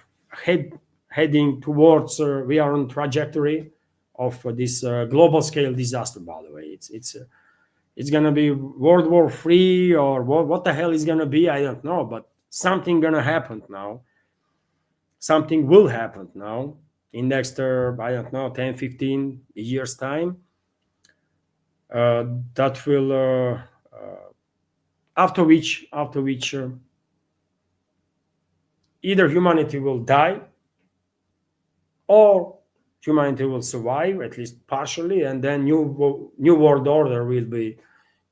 S1: heading towards, we are on trajectory of this global scale disaster, by the way. It's going to be World War III, or what the hell is going to be, I don't know, but something going to happen now. Something will happen now in next, I don't know, 10, 15 years time. That will, after which either humanity will die or humanity will survive, at least partially, and then new world order will be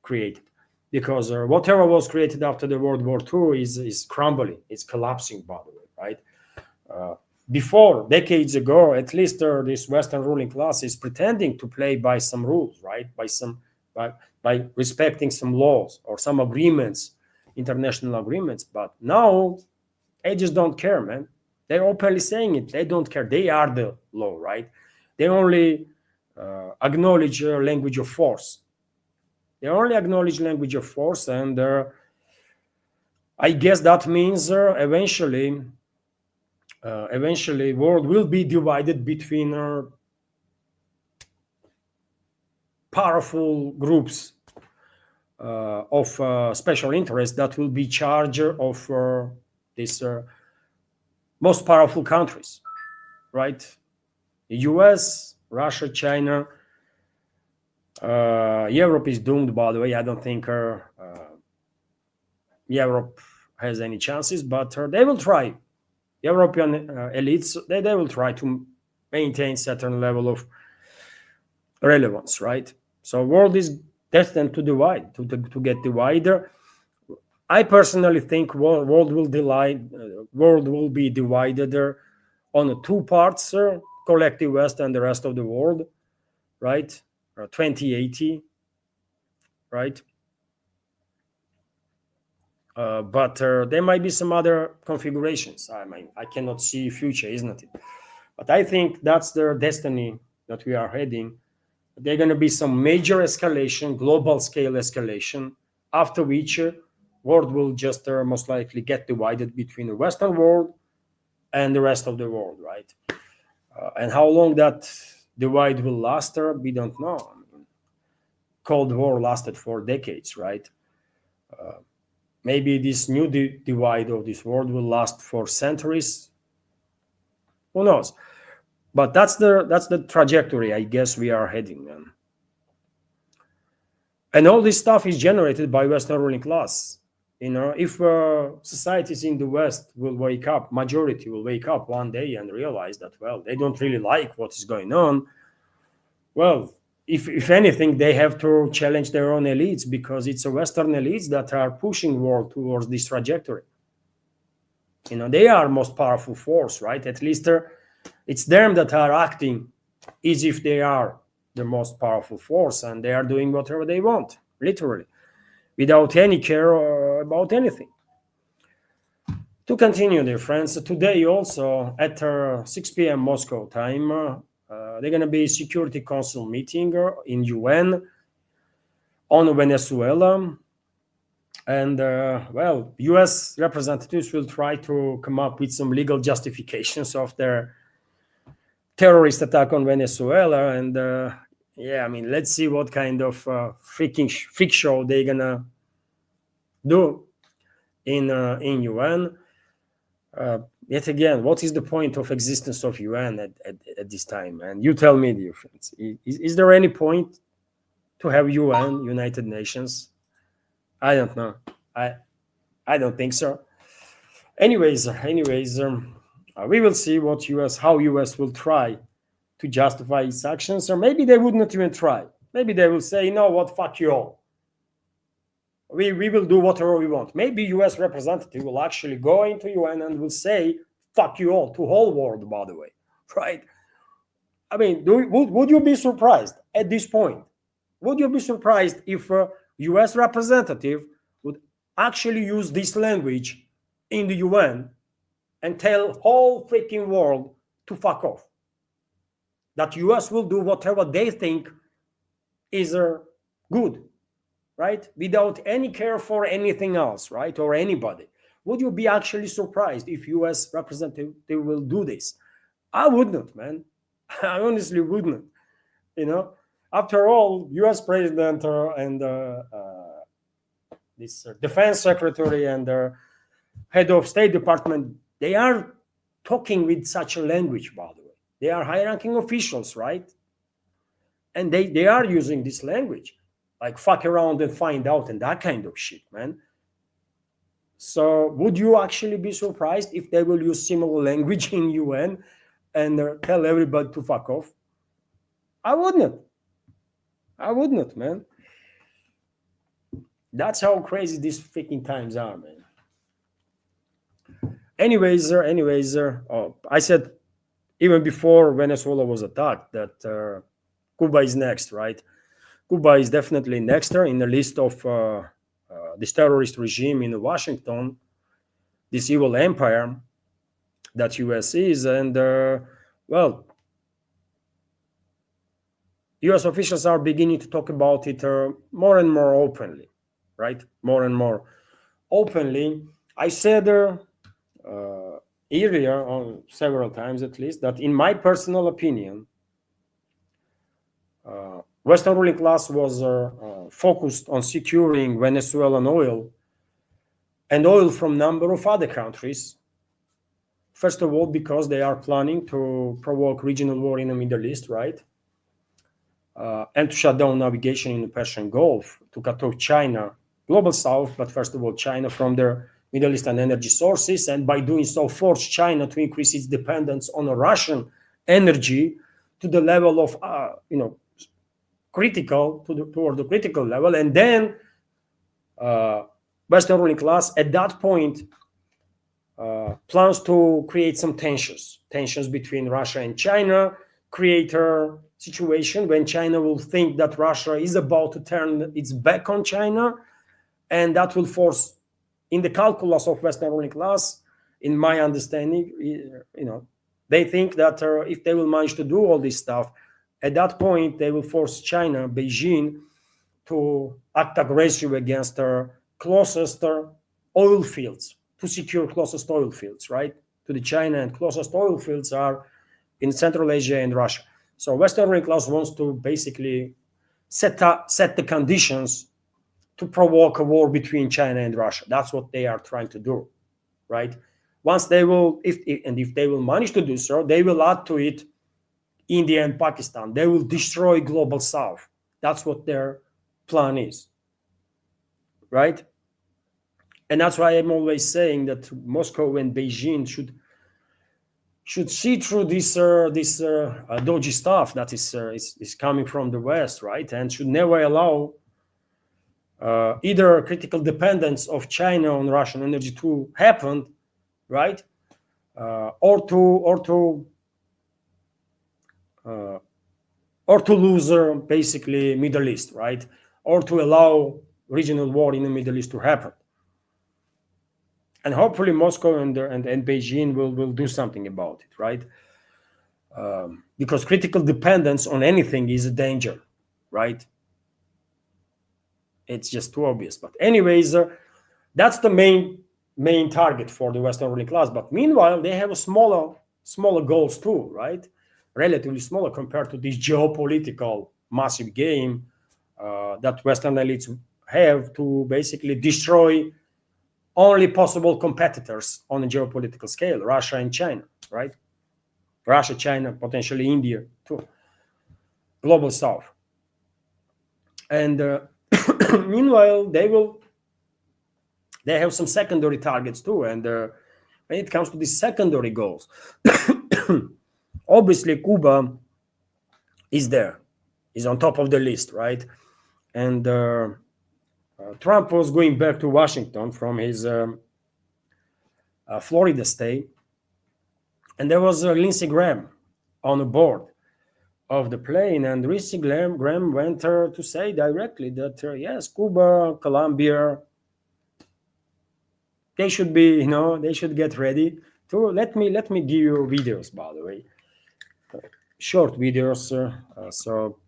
S1: created. Because whatever was created after the World War II is crumbling, it's collapsing, by the way, right? Before, decades ago, at least this Western ruling class is pretending to play by some rules, right? By respecting some laws or some agreements, international agreements. But now, they just don't care, man. They're openly saying it. They don't care. They are the law, right? They only acknowledge language of force. They only acknowledge language of force, and I guess that means eventually, world will be divided between powerful groups of special interest that will be charged of these most powerful countries, right? The US, Russia, China. Europe is doomed, by the way. I don't think Europe has any chances, but they will try. European elites, they will try to maintain certain level of relevance, right? So world is destined to divide, to get divided. I personally think world will be divided on two parts, collective West and the rest of the world, right? 2080, right? But there might be some other configurations. I mean, I cannot see future, isn't it? But I think that's their destiny that we are heading. There's going to be some major escalation, global scale escalation, after which world will just most likely get divided between the Western world and the rest of the world, right? And how long that divide will last, we don't know. I mean, Cold War lasted for decades, right? Maybe this new divide of this world will last for centuries. Who knows? But that's the trajectory I guess we are heading, man. And all this stuff is generated by Western ruling class. If societies in the West will wake up, majority will wake up one day and realize that, well, they don't really like what is going on. Well, if anything, they have to challenge their own elites, because it's a Western elites that are pushing world towards this trajectory. They are most powerful force, right? At least it's them that are acting as if they are the most powerful force, and they are doing whatever they want, literally, without any care about anything. To continue, dear friends, today also at 6 p.m. Moscow time, they're going to be a Security Council meeting in UN on Venezuela. And, well, US representatives will try to come up with some legal justifications of their terrorist attack on Venezuela. And, yeah, I mean, let's see what kind of freak show they're going to do in UN. Yet again, what is the point of existence of UN at this time? And you tell me, dear friends, is there any point to have UN, United Nations? I don't know. I don't think so. Anyways, we will see how US will try to justify its actions, or maybe they would not even try. Maybe they will say, you know what, fuck you all. We will do whatever we want. Maybe US representative will actually go into UN and will say, fuck you all, to whole world, by the way, right? I mean, would you be surprised at this point? Would you be surprised if a US representative would actually use this language in the UN and tell whole freaking world to fuck off? That US will do whatever they think is good, right? Without any care for anything else, right? Or anybody. Would you be actually surprised if US representative will do this? I wouldn't, man. I honestly wouldn't. After all, US president and this defense secretary and head of State Department, they are talking with such a language, by the way. They are high-ranking officials, right? And they are using this language, like fuck around and find out and that kind of shit, man. So would you actually be surprised if they will use similar language in UN and tell everybody to fuck off? I wouldn't, man. That's how crazy these freaking times are, man. Anyways, I said even before Venezuela was attacked that Cuba is next, right? Cuba is definitely next in the list of this terrorist regime in Washington, this evil empire that US is. And, well, US officials are beginning to talk about it more and more openly, right? More and more openly. I said earlier, on several times at least, that in my personal opinion, Western ruling class was focused on securing Venezuelan oil and oil from a number of other countries. First of all, because they are planning to provoke regional war in the Middle East, right? And to shut down navigation in the Persian Gulf, to cut off China, global South, but first of all, China from their Middle Eastern energy sources, and by doing so, force China to increase its dependence on Russian energy to the level of, critical, toward the critical level. And then Western ruling class at that point plans to create some tensions between Russia and China, create a situation when China will think that Russia is about to turn its back on China, and that will force, in the calculus of Western ruling class, in my understanding, they think that if they will manage to do all this stuff, at that point they will force China, Beijing, to act aggressive against closest oil fields, to secure closest oil fields, right, to the China, and closest oil fields are in Central Asia and Russia. So Western ruling class wants to basically set the conditions to provoke a war between China and Russia. That's what they are trying to do, right? Once they will, if they will manage to do so, they will add to it India and Pakistan. They will destroy global South. That's what their plan is, right? And that's why I'm always saying that Moscow and Beijing should see through this dodgy stuff that is coming from the West, right? And should never allow either critical dependence of China on Russian energy to happen, right? Or to lose basically Middle East, right? Or to allow regional war in the Middle East to happen. And hopefully Moscow and Beijing will do something about it, right? Because critical dependence on anything is a danger, right? It's just too obvious. But anyways, that's the main target for the Western ruling class. But meanwhile, they have a smaller goals too, right? Relatively smaller compared to this geopolitical massive game that Western elites have to basically destroy only possible competitors on a geopolitical scale, Russia and China, right? Russia, China, potentially India too. Global South. And meanwhile, they have some secondary targets too. And when it comes to these secondary goals, obviously Cuba is on top of the list, right? And Trump was going back to Washington from his Florida stay, and there was Lindsey Graham on board of the plane, and Lindsey Graham went to say directly that yes, Cuba, Colombia, they should be, they should get ready to. Let me give you videos, by the way, short videos. So.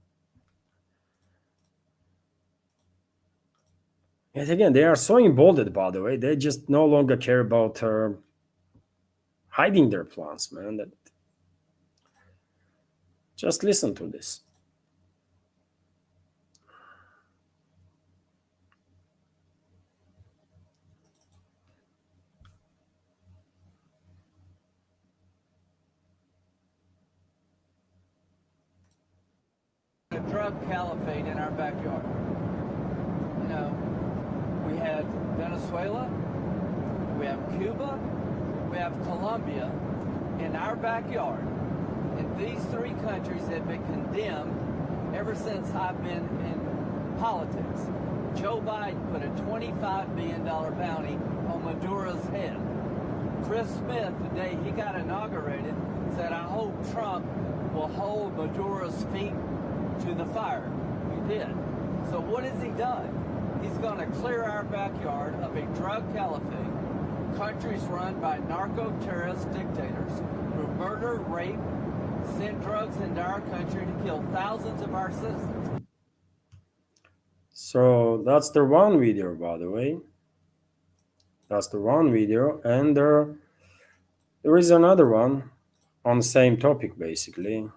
S1: And again, they are so emboldened, by the way. They just no longer care about hiding their plans, man. That just listen to this.
S2: A drug caliphate in our backyard. We have Venezuela, we have Cuba, we have Colombia in our backyard. And these three countries have been condemned ever since I've been in politics. Joe Biden put a $25 billion bounty on Maduro's head. Chris Smith, the day he got inaugurated, said, I hope Trump will hold Maduro's feet to the fire. He did. So what has he done? He's going to clear our backyard of a drug caliphate, countries run by narco-terrorist dictators who murder, rape, send drugs into our country to kill thousands of our citizens.
S1: So that's the one video, by the way. That's the one video. And there is another one on the same topic, basically.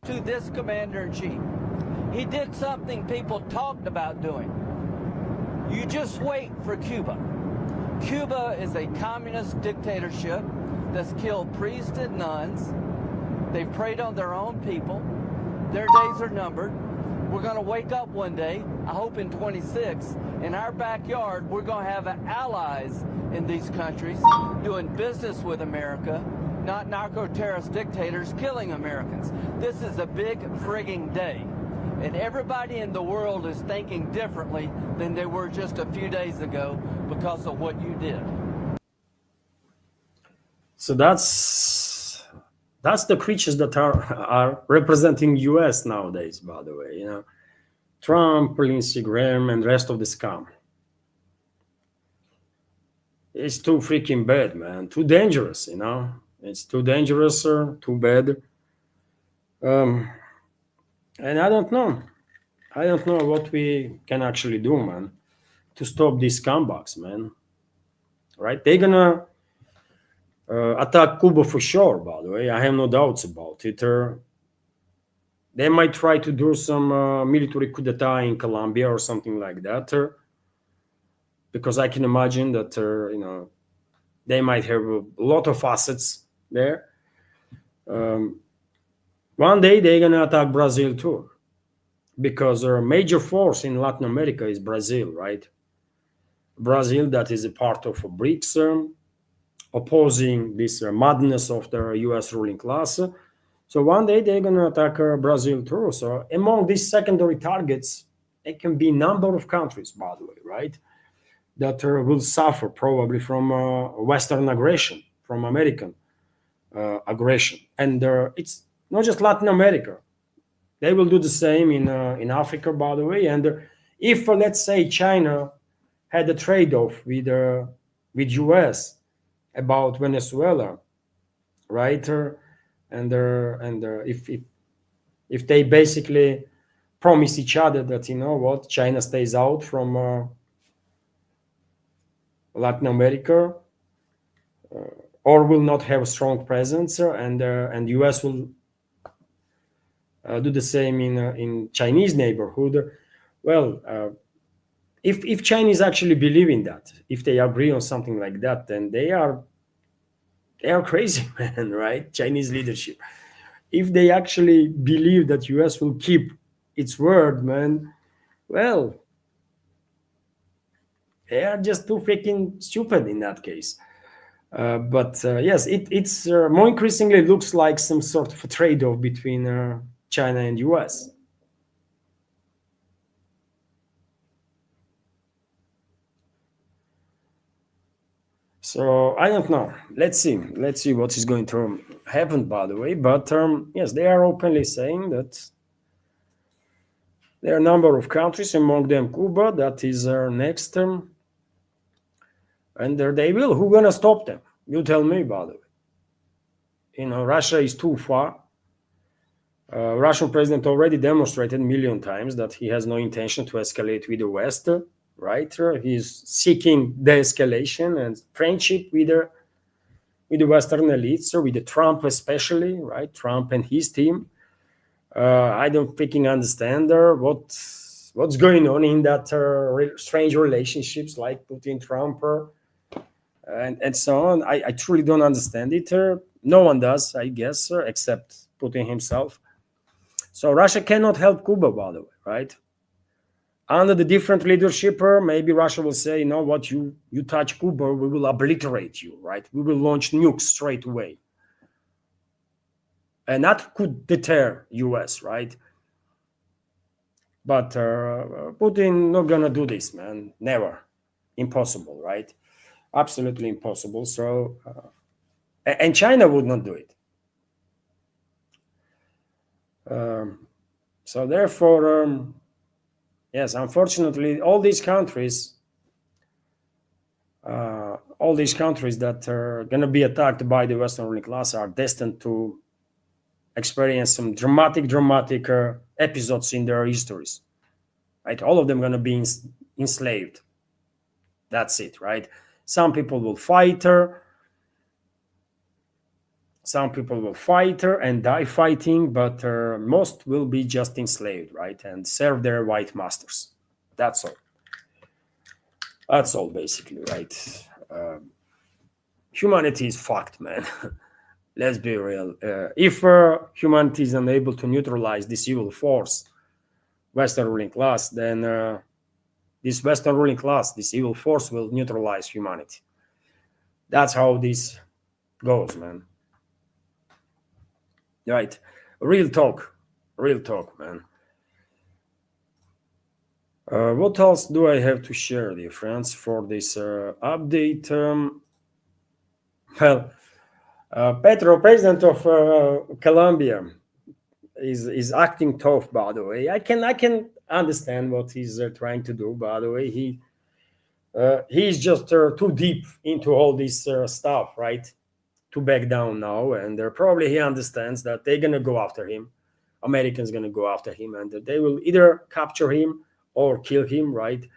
S2: To this commander-in-chief, he did something people talked about doing. You just wait for Cuba. Cuba is a communist dictatorship that's killed priests and nuns. They've preyed on their own people. Their days are numbered. We're going to wake up one day, I hope in 26, in our backyard, we're going to have allies in these countries doing business with America, not narco-terrorist dictators killing Americans. This is a big frigging day. And everybody in the world is thinking differently than they were just a few days ago because of what you did.
S1: So that's the creatures that are representing US nowadays, by the way. Trump, Lindsey Graham, and the rest of the scum. It's too freaking bad, man. Too dangerous, It's too dangerous, too bad. And I don't know. I don't know what we can actually do, man, to stop these scumbags, man. Right? They're gonna attack Cuba for sure. By the way, I have no doubts about it. They might try to do some military coup d'état in Colombia or something like that, because I can imagine that they might have a lot of assets there. Um, One day they're gonna attack Brazil too, because a major force in Latin America is Brazil, right? Brazil, that is a part of BRICS, opposing this madness of the U.S. ruling class. So one day they're gonna attack Brazil too. So among these secondary targets, it can be a number of countries, by the way, right? That will suffer probably from Western aggression, from American aggression, and it's not just Latin America. They will do the same in Africa, by the way. And if let's say China had a trade-off with US about Venezuela, right? If they basically promise each other that what, China stays out from Latin America, or will not have a strong presence, and US will do the same in Chinese neighborhood. Well, if Chinese actually believe in that, if they agree on something like that, then they are crazy, man, right? Chinese leadership. If they actually believe that US will keep its word, man, well, they are just too freaking stupid in that case. But yes, it's more increasingly looks like some sort of a trade-off between China and US. So I don't know. Let's see. Let's see what is going to happen. By the way, but yes, they are openly saying that there are a number of countries, among them Cuba, that is next, and they will. Who gonna stop them? You tell me. By the way, Russia is too far. Russian president already demonstrated a million times that he has no intention to escalate with the West. Right? He's seeking de-escalation and friendship with the Western elites, with the Trump especially, right? Trump and his team. I don't freaking understand what's going on in that strange relationships like Putin, Trump, and so on. I truly don't understand it. No one does, I guess, except Putin himself. So Russia cannot help Cuba, by the way, right? Under the different leadership, maybe Russia will say, you know what, you touch Cuba, we will obliterate you, right? We will launch nukes straight away. And that could deter US, right? But Putin not gonna do this, man. Never. Impossible, right? Absolutely impossible. So, and China would not do it. So therefore, yes, unfortunately, all these countries that are going to be attacked by the Western ruling class are destined to experience some dramatic episodes in their histories, right? All of them going to be enslaved. That's it, right? Some people will fight her. Some people will fight her and die fighting, but most will be just enslaved, right? And serve their white masters. That's all. That's all, basically, right? Humanity is fucked, man. Let's be real. If humanity is unable to neutralize this evil force, Western ruling class, then this Western ruling class, this evil force, will neutralize humanity. That's how this goes, man. Right? Real talk, man. What else do I have to share, dear friends, for this update? Well, Petro, president of Colombia, is acting tough. By the way, I can understand what he's trying to do. By the way, he's just too deep into all this stuff, right? To back down now, and probably he understands that they're gonna go after him Americans going to go after him, and they will either capture him or kill him, right?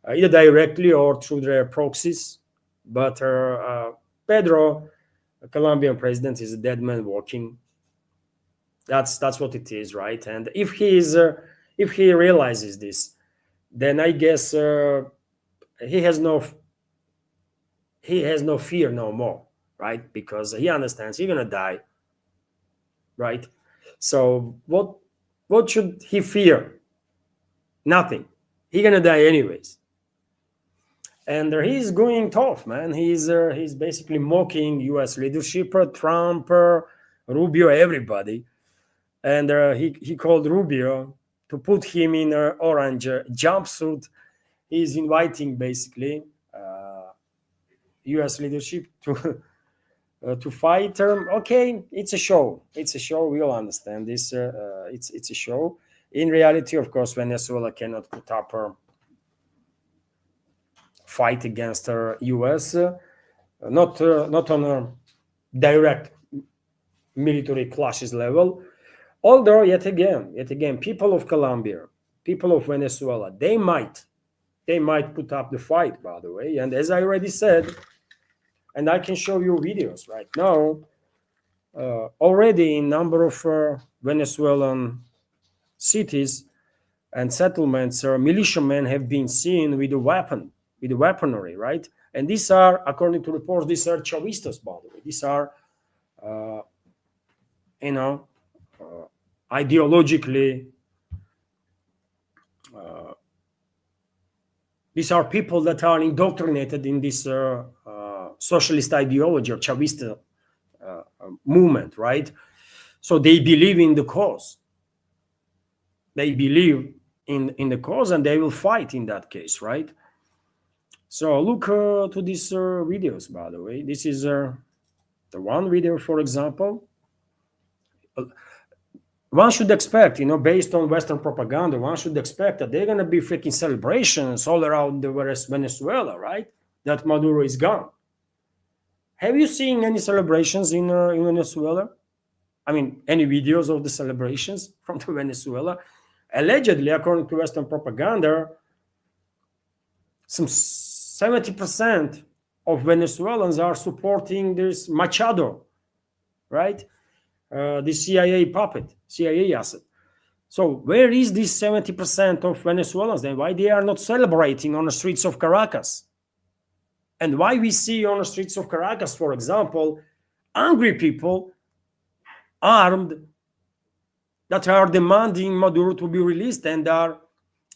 S1: Either directly or through their proxies. But Pedro, the Colombian president, is a dead man walking. That's what it is, right? And if he realizes this, then I guess he has no fear no more, right? Because he understands he's gonna die, right? So what should he fear? Nothing. He's gonna die anyways. And he's going tough, man. He's basically mocking U.S. leadership, Trump, Rubio, everybody. And he called Rubio to put him in an orange jumpsuit. He's inviting basically U.S. leadership to fight. Okay, it's a show. It's a show. We all understand this. It's a show. In reality, of course, Venezuela cannot put up a fight against the U.S. Not on a direct military clashes level. Although, yet again, people of Colombia, people of Venezuela, they might put up the fight, by the way. And as I already said, and I can show you videos right now, already in number of Venezuelan cities and settlements, militiamen have been seen with the weaponry, right? And these are, according to reports, these are Chavistas, by the way. These are, ideologically, these are people that are indoctrinated in this socialist ideology or Chavista movement, right? So they believe in the cause. They believe in the cause, and they will fight in that case, right? So look to these videos, by the way. This is the one video, for example. One should expect, based on Western propaganda, one should expect that they're going to be freaking celebrations all around the Venezuela, right? That Maduro is gone. Have you seen any celebrations in Venezuela? I mean, any videos of the celebrations from the Venezuela? Allegedly, according to Western propaganda, some 70% of Venezuelans are supporting this Machado, right? The CIA puppet, CIA asset. So where is this 70% of Venezuelans then? Why they are not celebrating on the streets of Caracas? And why we see on the streets of Caracas, for example, angry people armed that are demanding Maduro to be released and are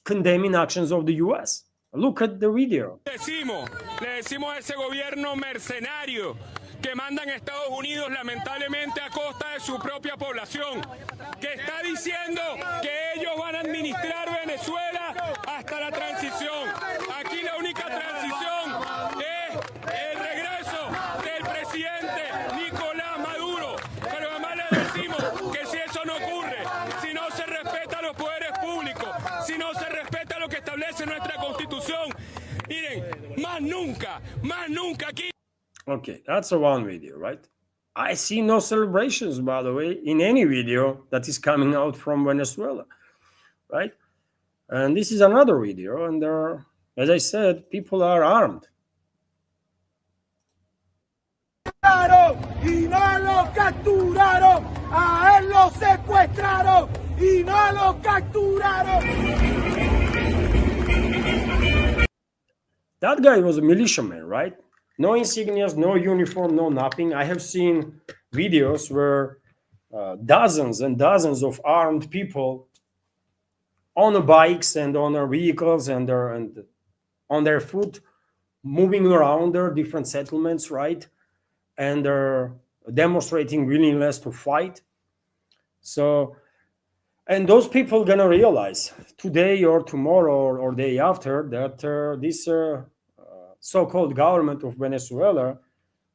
S1: condemning actions of the US. Look at the video.
S3: Le decimos a ese gobierno mercenario que manda en Estados Unidos lamentablemente a costa de su propia población, que está diciendo que ellos van a administrar Venezuela hasta la transición. Aquí la única transición es el regreso del presidente Nicolás Maduro. Pero además le decimos que si eso no ocurre, si no se respeta a los poderes públicos, si no se respeta lo que establece nuestra Constitución, miren, más nunca aquí.
S1: Okay, that's a one video, right? I see no celebrations, by the way, in any video that is coming out from Venezuela, right? And this is another video, and there are, as I said, people are armed.
S4: Y no lo capturaron, a él lo secuestraron y no lo capturaron.
S1: That guy was a militiaman, right? No insignias, no uniform, no nothing. I have seen videos where dozens and dozens of armed people on the bikes and on their vehicles and on their foot, moving around their different settlements, right? And they're demonstrating willingness to fight. So, and those people gonna realize today or tomorrow or day after that this so-called government of Venezuela,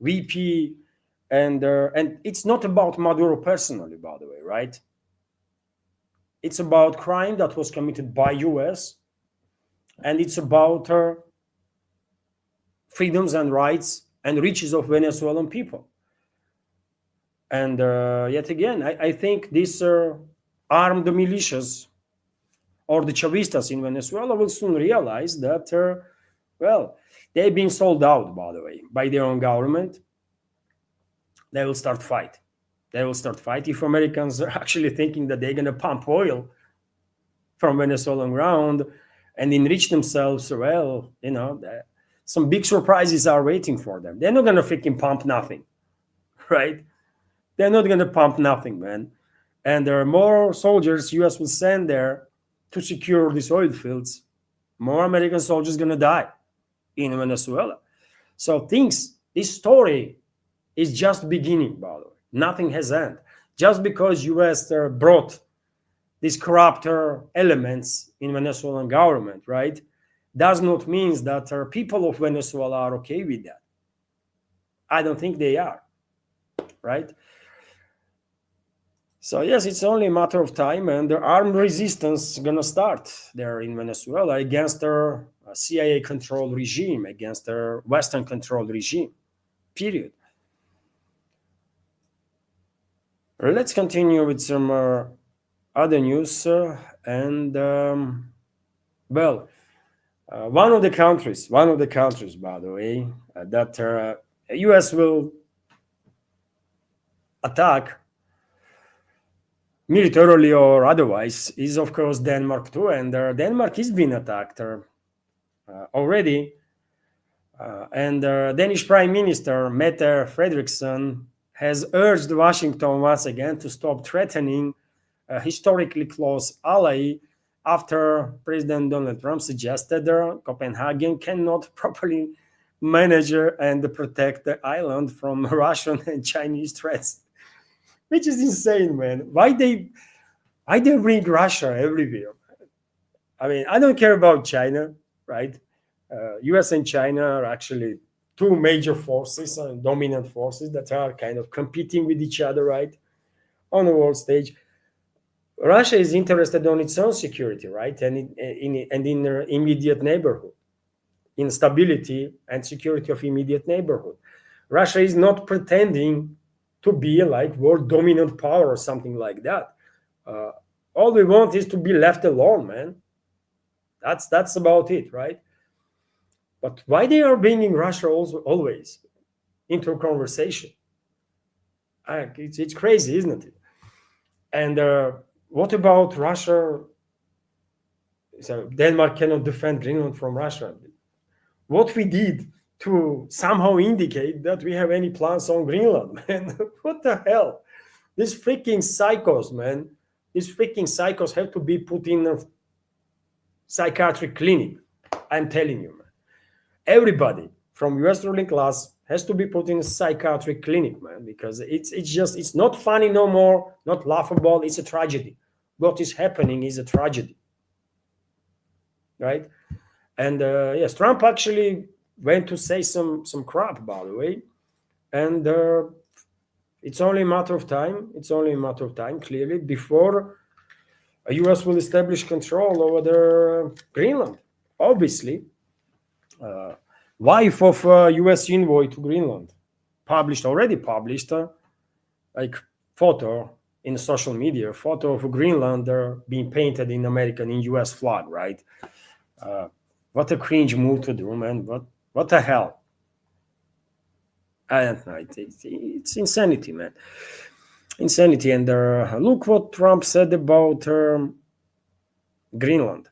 S1: VP, and it's not about Maduro personally, by the way, right? It's about crime that was committed by US, and it's about freedoms and rights and riches of Venezuelan people. And yet again, I think this armed militias or the Chavistas in Venezuela will soon realize that, well, they've been sold out, by the way, by their own government. They will start fight. They will start fight if Americans are actually thinking that they're going to pump oil from Venezuelan ground and enrich themselves. Well, some big surprises are waiting for them. They're not going to freaking pump nothing, right? They're not going to pump nothing, man. And there are more soldiers U.S. will send there to secure these oil fields. More American soldiers going to die in Venezuela. So this story is just beginning, by the way. Nothing has ended. Just because U.S. brought these corrupt elements in Venezuelan government, right, does not mean that people of Venezuela are okay with that. I don't think they are, right? So yes, it's only a matter of time, and the armed resistance is gonna start there in Venezuela against their CIA-controlled regime, against their Western-controlled regime, period. Let's continue with some other news, one of the countries, by the way, that U.S. will attack militarily or otherwise is, of course, Denmark too, and Denmark is being attacked already. And Danish Prime Minister Mette Frederiksen has urged Washington once again to stop threatening a historically close ally after President Donald Trump suggested that Copenhagen cannot properly manage and protect the island from Russian and Chinese threats, which is insane, man. Why they bring Russia everywhere? I mean, I don't care about China, right? U.S. and China are actually two major forces, dominant forces that are kind of competing with each other, right, on the world stage. Russia is interested on its own security, right, and in their immediate neighborhood, in stability and security of immediate neighborhood. Russia is not pretending to be like world dominant power or something like that. All we want is to be left alone, man. That's about it, right? But why they are bringing Russia also always into a conversation? It's crazy, isn't it? And what about Russia? So Denmark cannot defend Greenland from Russia. What we did to somehow indicate that we have any plans on Greenland, man? What the hell? These freaking psychos, man. These freaking psychos have to be put in a psychiatric clinic. I'm telling you, man. Everybody from U.S. ruling class has to be put in a psychiatric clinic, man, because it's not funny no more, not laughable. It's a tragedy. What is happening is a tragedy, right? And yes, Trump actually went to say some crap, by the way, and it's only a matter of time. It's only a matter of time, clearly, before the U.S. will establish control over their Greenland. Obviously, wife of U.S. envoy to Greenland already published like photo in social media, photo of Greenland being painted in American, in U.S. flag, right? What a cringe move to do, man. What the hell? I don't know. It's insanity, man. Insanity. And look what Trump said about Greenland.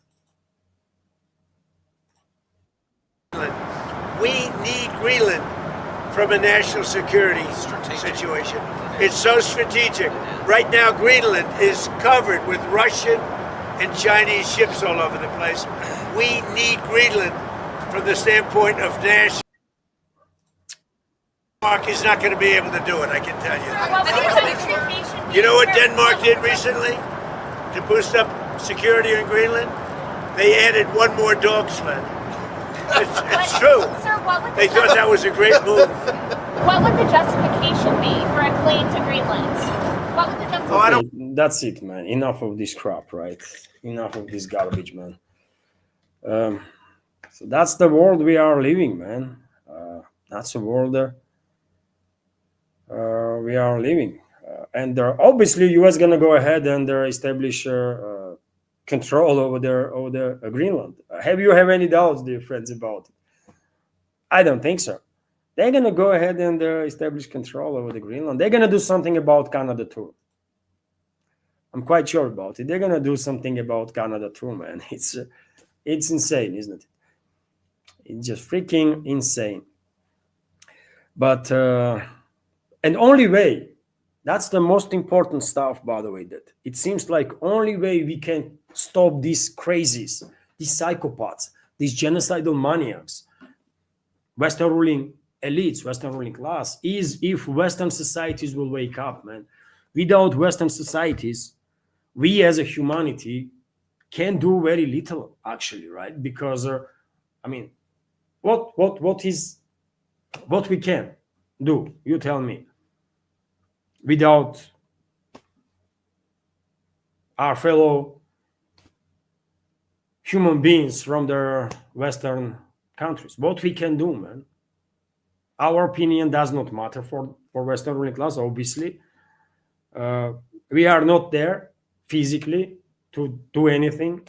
S5: We need Greenland from a national security situation. It's so strategic. Right now, Greenland is covered with Russian and Chinese ships all over the place. We need Greenland from the standpoint of national. Denmark is not going to be able to do it, I can tell you. You know what Denmark did recently to boost up security in Greenland? They added one more dog sled. It's true.
S6: Sir,
S5: they thought that was a great move.
S6: What would the justification be for a claim to Greenland? What would the justification?
S1: That's it, man. Enough of this crap, right? Enough of this garbage, man. So that's the world we are living, man. That's the world we are living. and obviously U.S. gonna go ahead and establish control over the Greenland. Have you have any doubts, dear friends, about it? I don't think so. They're gonna go ahead and establish control over the Greenland. They're gonna do something about Canada too. I'm quite sure about it. They're gonna do something about Canada too, man. It's insane, isn't it? It's just freaking insane. But and only way, that's the most important stuff, by the way, that it seems like only way we can stop these crazies, these psychopaths, these genocidal maniacs, Western ruling elites, Western ruling class, is if Western societies will wake up, man. Without Western societies, we as a humanity can do very little, actually, right? Because I mean, what we can do? You tell me. Without our fellow human beings from the Western countries, what we can do, man. Our opinion does not matter for Western ruling class, obviously. We are not there physically to do anything,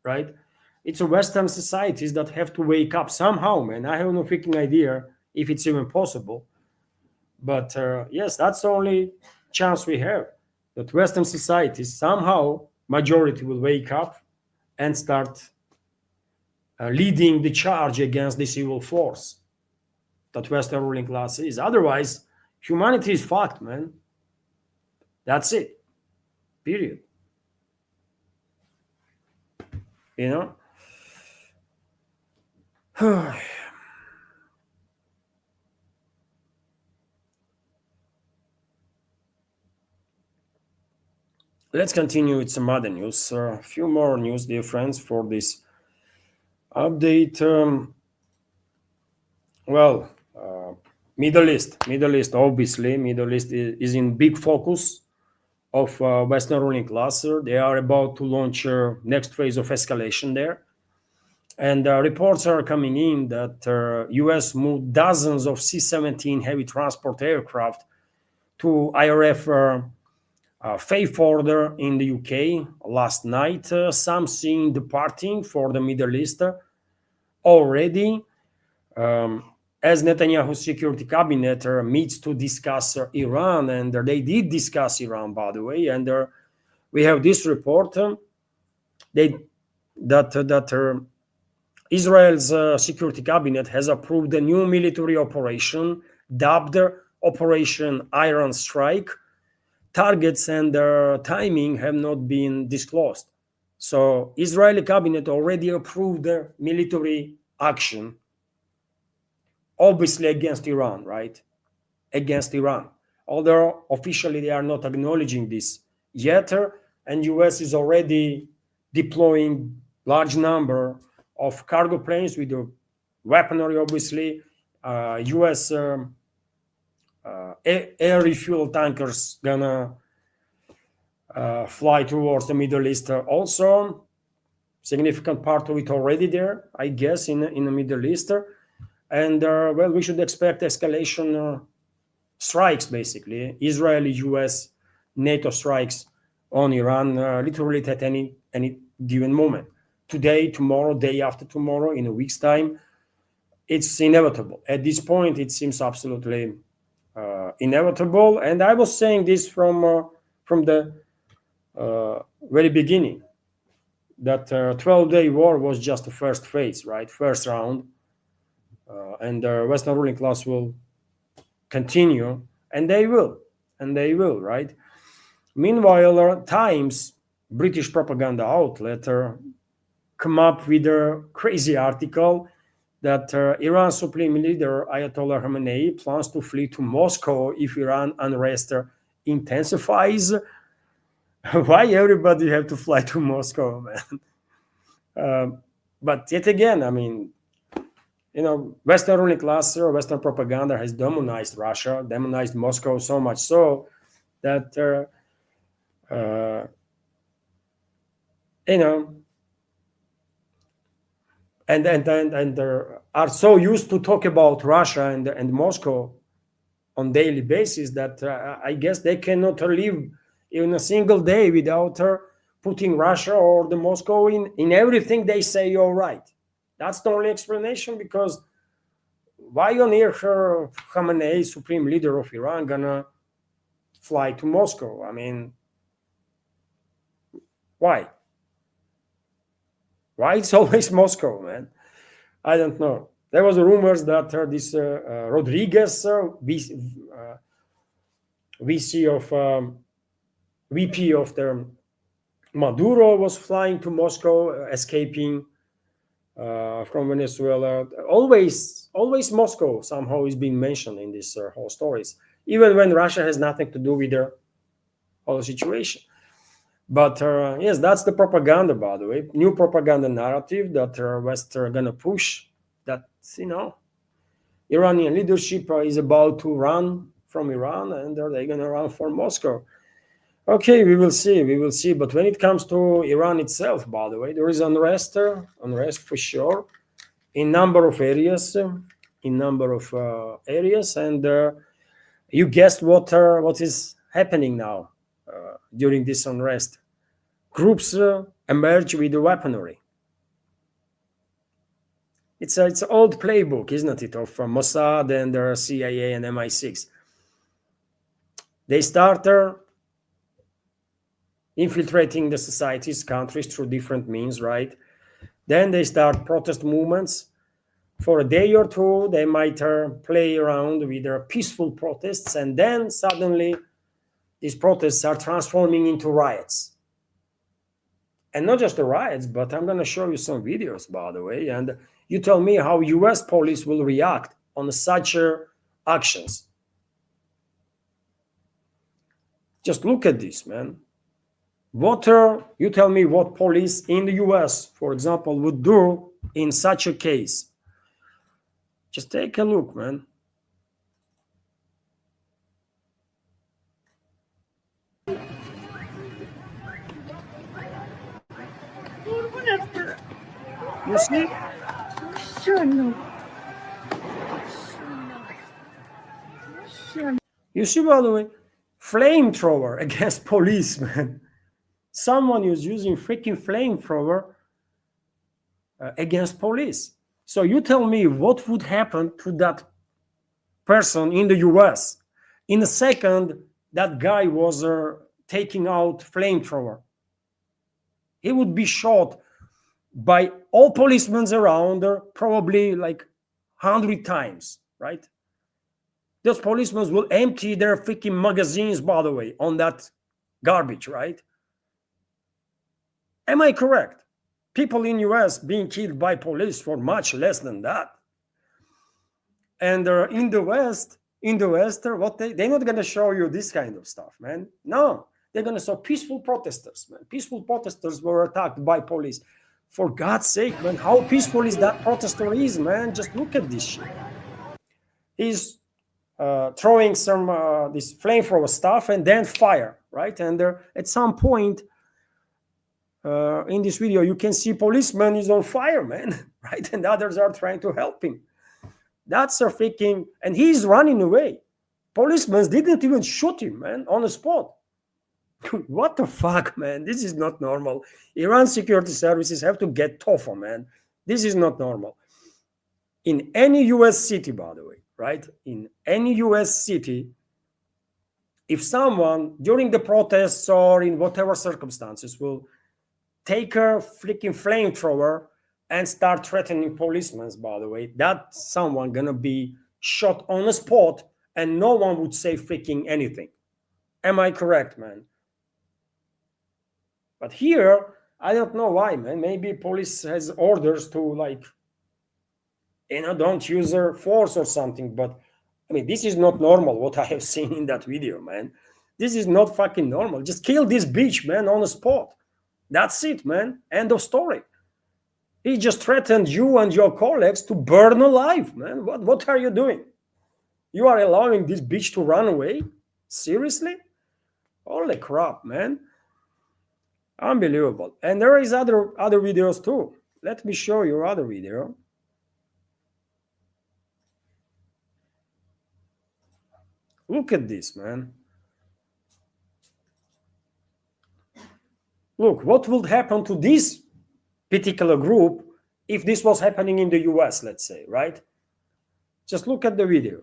S1: right? It's a Western societies that have to wake up somehow, man. I have no freaking idea if it's even possible. But yes, that's the only chance we have, that Western societies somehow, majority will wake up and start leading the charge against this evil force that Western ruling class is. Otherwise, humanity is fucked, man. That's it. Period. You know? Let's continue with some other news. A few more news, dear friends, for this update. Well, Middle East, obviously, Middle East is in big focus of Western ruling class. They are about to launch next phase of escalation there. And reports are coming in that U.S. moved dozens of C-17 heavy transport aircraft to IRF faith order in the UK last night. Some seen departing for the Middle East already. As Netanyahu's security cabinet meets to discuss Iran, and they did discuss Iran, by the way, and we have this report that Israel's security cabinet has approved a new military operation dubbed Operation Iron Strike. Targets and their timing have not been disclosed. So Israeli cabinet already approved the military action, obviously against Iran, right? Against Iran. Although officially they are not acknowledging this yet, and US is already deploying large number of cargo planes with the weaponry, obviously. US air refuel tankers gonna fly towards the Middle East also. Significant part of it already there, I guess, in the Middle East. And well, we should expect escalation strikes, basically. Israeli, US, NATO strikes on Iran, literally at any given moment. Today, tomorrow, day after tomorrow, in a week's time, it's inevitable. At this point, it seems absolutely inevitable. And I was saying this from the very beginning, that 12-day war was just the first phase, right? First round. And the Western ruling class will continue, and they will, right? Meanwhile, Times, British propaganda outlet, come up with a crazy article that Iran's supreme leader, Ayatollah Khamenei, plans to flee to Moscow if Iran unrest intensifies. Why everybody have to fly to Moscow, man? But yet again, I mean, Western ruling class or Western propaganda has demonized Russia, demonized Moscow so much so that, and are so used to talk about Russia and Moscow on daily basis that I guess they cannot live in a single day without putting Russia or the Moscow in everything they say you're right. That's the only explanation, because why on earth Khamenei, supreme leader of Iran, gonna fly to Moscow? I mean, why? Why it's always Moscow, man? I don't know. There was rumors that this Rodriguez, VC of VP of the Maduro, was flying to Moscow, escaping from Venezuela. Always Moscow somehow is being mentioned in these whole stories, even when Russia has nothing to do with their whole situation. But yes, that's the propaganda, by the way, new propaganda narrative that West are gonna push. That Iranian leadership is about to run from Iran, and they're gonna run for Moscow. Okay, we will see. But when it comes to Iran itself, by the way, there is unrest for sure in number of areas, and you guessed what is happening now during this unrest. Groups emerge with the weaponry. It's an old playbook, isn't it, of Mossad and CIA and MI6. They start infiltrating the societies, countries through different means, right? Then they start protest movements. For a day or two, they might play around with their peaceful protests, and then suddenly these protests are transforming into riots. And not just the riots, but I'm going to show you some videos, by the way, and you tell me how US police will react on such actions. Just look at this, man. You tell me what police in the US, for example, would do in such a case. Just take a look, man. You see? You see, by the way, flamethrower against police, man. Someone is using freaking flamethrower against police. So you tell me what would happen to that person in the US. In a second, that guy was taking out flamethrower. He would be shot by all policemen around, probably like 100 times, right? Those policemen will empty their freaking magazines, by the way, on that garbage, right? Am I correct? People in US being killed by police for much less than that. And in the West, what they're not going to show you this kind of stuff, man. No, they're going to show peaceful protesters, man. Peaceful protesters were attacked by police. For God's sake, man, how peaceful is that protester is, man? Just look at this shit. He's throwing some this flamethrower stuff and then fire, right? And at some point in this video, you can see policeman is on fire, man, right? And others are trying to help him. That's a freaking, and he's running away. Policemen didn't even shoot him, man, on the spot. What the fuck, man? This is not normal. Iran security services have to get tougher, man. This is not normal. In any US city, by the way, right? In any US city, if someone during the protests or in whatever circumstances will take a freaking flamethrower and start threatening policemen, by the way, that someone gonna be shot on the spot and no one would say freaking anything. Am I correct, man? But here, I don't know why, man. Maybe police has orders to, like, don't use their force or something. But I mean, this is not normal what I have seen in that video, man. This is not fucking normal. Just kill this bitch, man, on the spot. That's it, man. End of story. He just threatened you and your colleagues to burn alive, man. What are you doing? You are allowing this bitch to run away? Seriously? Holy crap, man. Unbelievable. And there is other videos too. Let me show you other video. Look at this, man. Look, what would happen to this particular group if this was happening in the US, let's say, right? Just look at the video.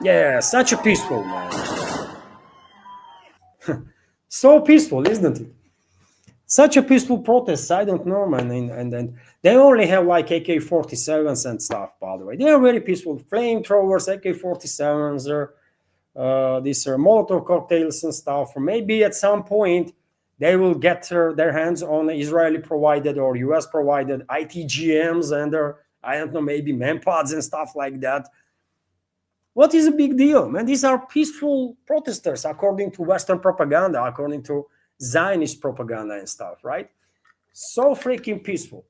S1: Yeah, such a peaceful, man. So peaceful, isn't it? Such a peaceful protest. I don't know, man. And they only have like AK-47s and stuff, by the way. They are very peaceful. Flamethrowers, AK-47s, these are Molotov cocktails and stuff. Or maybe at some point they will get their hands on Israeli provided or US provided ITGMs and I don't know, maybe manpods and stuff like that. What is a big deal, man? These are peaceful protesters according to Western propaganda, according to Zionist propaganda and stuff, right? So freaking peaceful.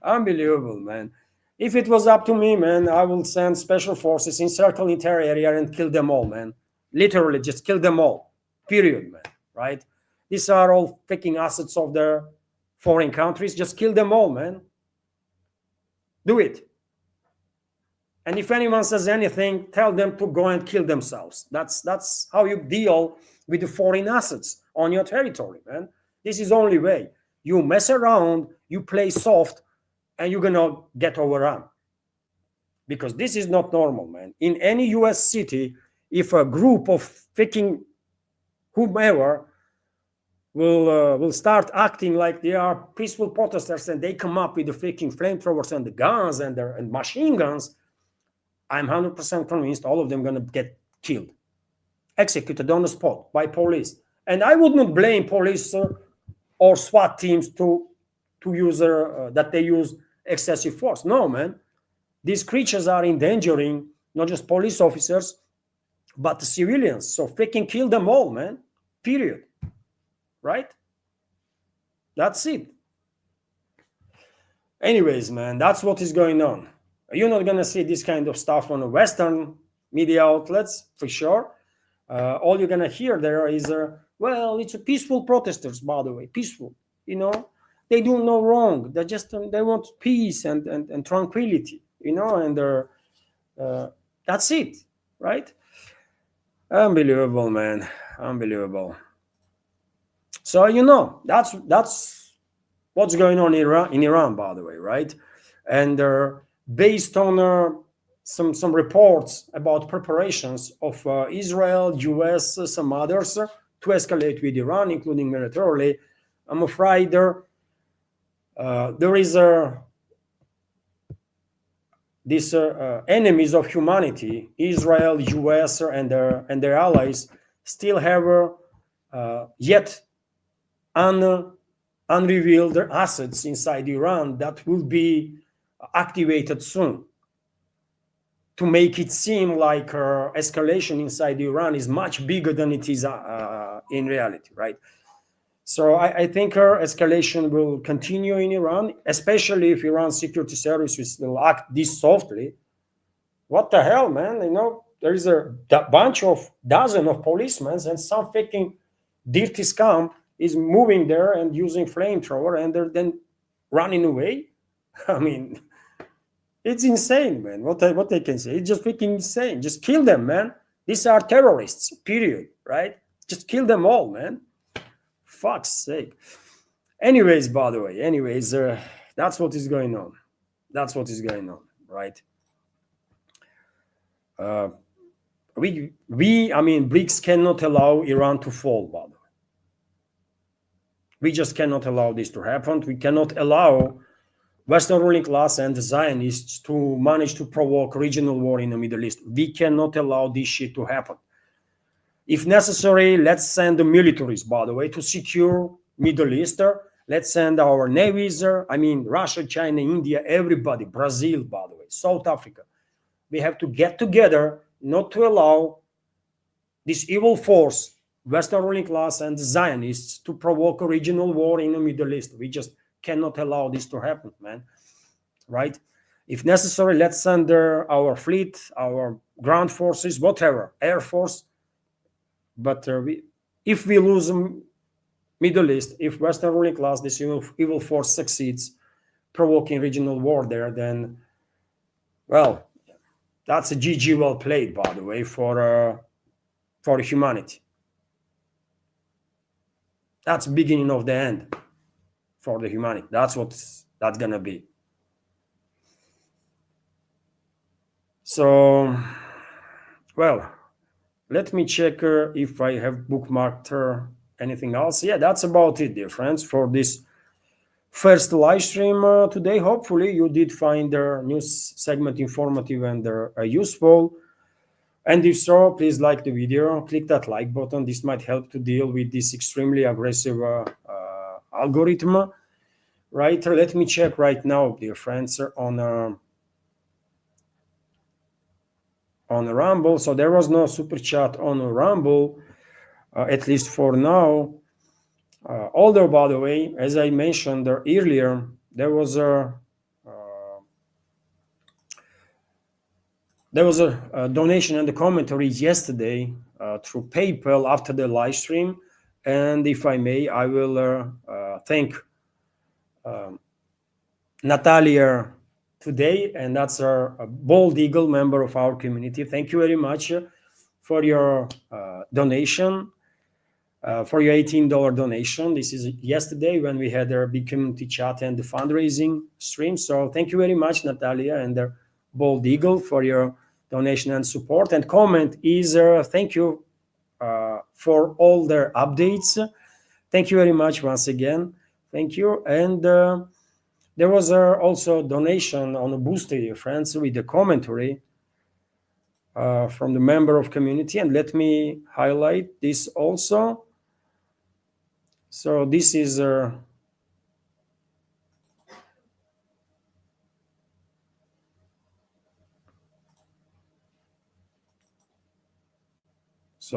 S1: Unbelievable, man. If it was up to me, man, I will send special forces, encircle the entire area and kill them all, man. Literally, just kill them all. Period, man, right? These are all freaking assets of their foreign countries. Just kill them all, man. Do it. And if anyone says anything, tell them to go and kill themselves. That's how you deal with the foreign assets on your territory, man. This is the only way. You mess around, you play soft, and you're gonna get overrun. Because this is not normal, man. In any US city, if a group of freaking whomever will start acting like they are peaceful protesters and they come up with the freaking flamethrowers and the guns and machine guns, I'm 100% convinced all of them going to get killed, executed on the spot by police. And I would not blame police or SWAT teams to use that they use excessive force. No, man. These creatures are endangering not just police officers, but the civilians. So freaking kill them all, man. Period. Right? That's it. Anyways, man, that's what is going on. You're not going to see this kind of stuff on the Western media outlets, for sure. All you're going to hear there is, well, it's a peaceful protesters, by the way, peaceful. You know, they do no wrong. They just they want peace and tranquility, you know, and that's it, right? Unbelievable, man. Unbelievable. So, you know, that's what's going on in Iran, by the way, right? And based on some reports about preparations of Israel, US, some others to escalate with Iran, including militarily, I'm afraid there is these enemies of humanity, Israel, US, and their allies, still have yet unrevealed their assets inside Iran that will be activated soon to make it seem like escalation inside Iran is much bigger than it is in reality, right? So I think escalation will continue in Iran, especially if Iran's security services will act this softly. What the hell, man? You know, there is a dozen of policemen and some freaking dirty scum is moving there and using flamethrower and they're then running away. I mean, it's insane, man. What they can say, it's just freaking insane. Just kill them, man. These are terrorists, period, right? Just kill them all, man. Fuck's sake. Anyways, by the way, that's what is going on. That's what is going on, right? I mean, BRICS cannot allow Iran to fall, by the way. We just cannot allow this to happen. We cannot allow Western ruling class and the Zionists to manage to provoke regional war in the Middle East. We cannot allow this shit to happen. If necessary, let's send the militaries, by the way, to secure Middle East. Let's send our navies, Russia, China, India, everybody, Brazil, by the way, South Africa. We have to get together not to allow this evil force, Western ruling class and the Zionists, to provoke a regional war in the Middle East. We just cannot allow this to happen, man, right? If necessary, let's send our fleet, our ground forces, whatever, air force. But if we lose Middle East, if Western ruling class, this evil force succeeds, provoking regional war there, then, well, that's a GG well played, by the way, for humanity. That's beginning of the end for the humanity. That's that's gonna be. So, well, let me check if I have bookmarked anything else. Yeah, that's about it, dear friends, for this first live stream today. Hopefully you did find the news segment informative and useful. And if so, please like the video, click that like button. This might help to deal with this extremely aggressive algorithm. Right, let me check right now, dear friends, on Rumble. So there was no super chat on Rumble, at least for now. Although, by the way, as I mentioned earlier, there was a donation and the commentary yesterday through PayPal after the live stream, and if I may, I will thank Natalia today, and that's a Bald Eagle member of our community. Thank you very much for your donation, for your $18 donation. This is yesterday when we had our big community chat and the fundraising stream. So thank you very much, Natalia and the Bald Eagle, for your donation and support. And comment is thank you for all their updates. Thank you very much once again. Thank you. And there was also a donation on a booster, dear friends, with the commentary from the member of community. And let me highlight this also. So this is so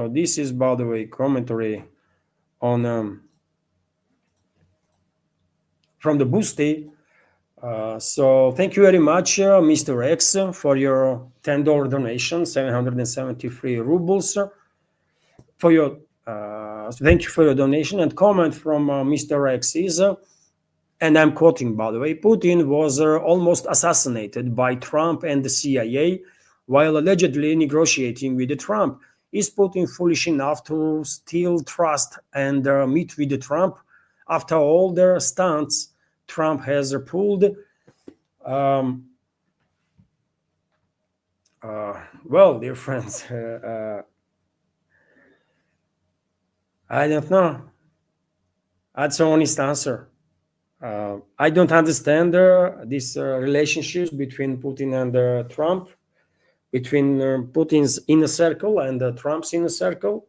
S1: this is, by the way, commentary on from the Boosty. So thank you very much, Mr. X, for your $10 donation, 773 rubles. For your thank you for your donation. And comment from Mr. X is, and I'm quoting, by the way, Putin was almost assassinated by Trump and the CIA while allegedly negotiating with Trump. Is Putin foolish enough to still trust and meet with Trump after all the stunts Trump has pulled? Well, dear friends, I don't know. That's the honest answer. I don't understand these relationships between Putin and Trump, between Putin's inner circle and Trump's inner circle.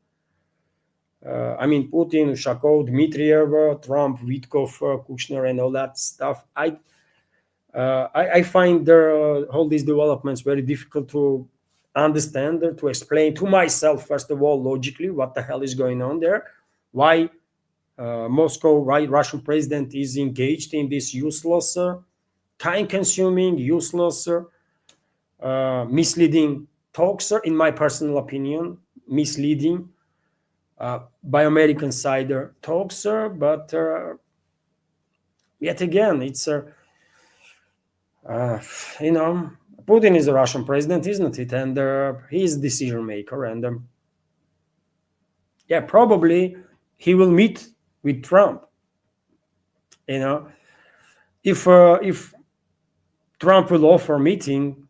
S1: I mean, Putin, Ushakov, Dmitriev, Trump, Witkov, Kushner, and all that stuff. I find all these developments very difficult to understand, to explain to myself, first of all, logically, what the hell is going on there, why Moscow, right, Russian president is engaged in this useless, time-consuming, useless, misleading talks, in my personal opinion, misleading by American side talks, but yet again, it's you know, Putin is a Russian president, isn't it? And he's a decision maker, and yeah, probably he will meet with Trump. You know, if Trump will offer a meeting,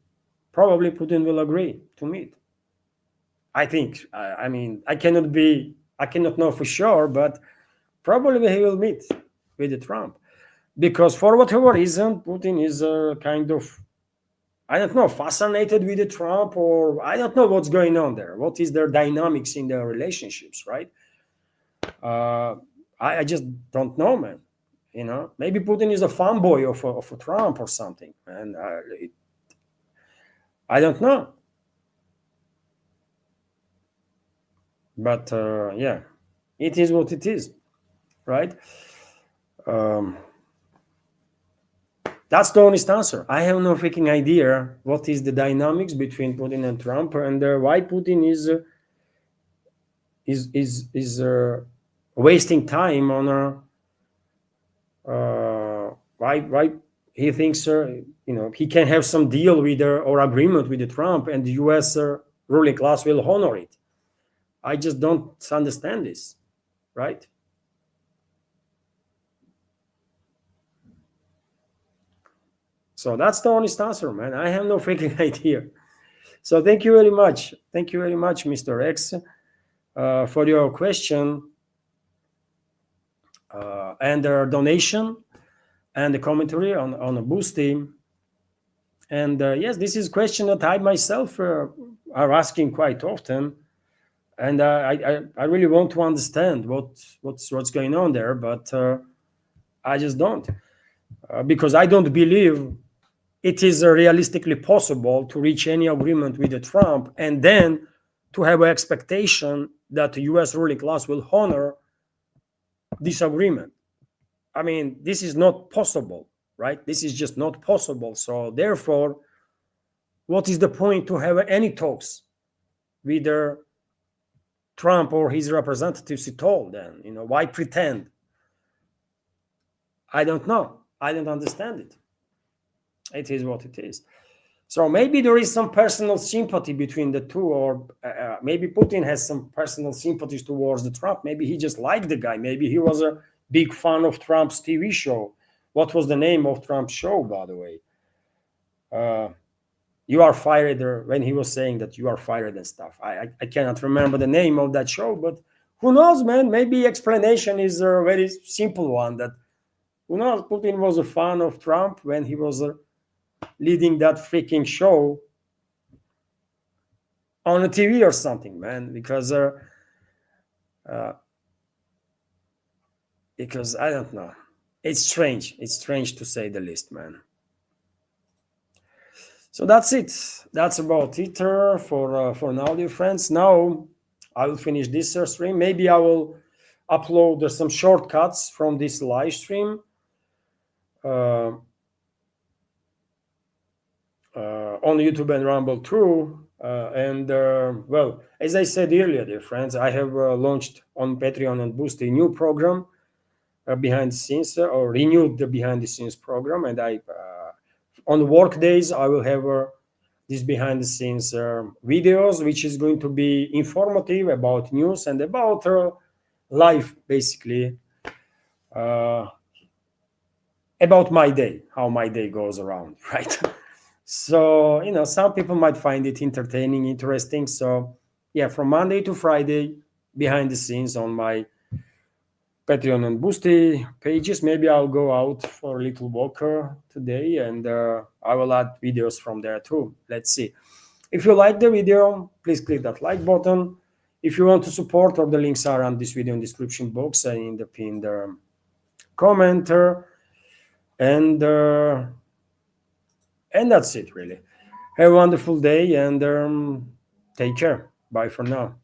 S1: probably Putin will agree to meet. I think. I mean, I cannot know for sure, but probably he will meet with Trump, because for whatever reason, Putin is kind of, I don't know, fascinated with Trump, or I don't know what's going on there. What is their dynamics in their relationships, right? I just don't know, man. You know, maybe Putin is a fanboy of Trump or something, and I don't know. But yeah, it is what it is, right? That's the honest answer. I have no freaking idea what is the dynamics between Putin and Trump, and why Putin is wasting time on why he thinks he can have some deal with or agreement with the Trump, and the U.S. Ruling class will honor it. I just don't understand this, right? So that's the honest answer, man. I have no freaking idea. So thank you very much. Thank you very much, Mr. X, for your question and the donation and the commentary on the Boosty. And yes, this is a question that I myself are asking quite often, and I really want to understand what's going on there, but I just don't, because I don't believe it is realistically possible to reach any agreement with the Trump and then to have an expectation that the U.S. ruling class will honor this agreement. I mean, this is not possible, right? This is just not possible. So therefore, what is the point to have any talks with Trump or his representatives at all then? Why pretend? I don't know. I don't understand it. It is what it is. So maybe there is some personal sympathy between the two, or maybe Putin has some personal sympathies towards the Trump. Maybe he just liked the guy. Maybe he was a big fan of Trump's TV show. What was the name of Trump's show, by the way? You are fired, or when he was saying that you are fired and stuff. I cannot remember the name of that show, but who knows, man? Maybe explanation is a very simple one, that who knows, Putin was a fan of Trump when he was leading that freaking show on a TV or something, man, because I don't know. It's strange. It's strange to say the least, man. So that's it. That's about it for now, dear friends. Now I will finish this stream. Maybe I will upload some shortcuts from this live stream on YouTube and Rumble too. Well, as I said earlier, dear friends, I have launched on Patreon and Boosty a new program behind the scenes, or renewed the behind the scenes program, and I on work days I will have these behind the scenes videos, which is going to be informative about news and about life, basically, about my day, how my day goes around, right? So some people might find it entertaining, interesting. So yeah, from Monday to Friday, behind the scenes on my Patreon and Boosty pages. Maybe I'll go out for a little walk today, and I will add videos from there too. Let's see. If you like the video, please click that like button. If you want to support, all the links are on this video in the description box and in the pinned comment. And that's it, really. Have a wonderful day, and take care. Bye for now.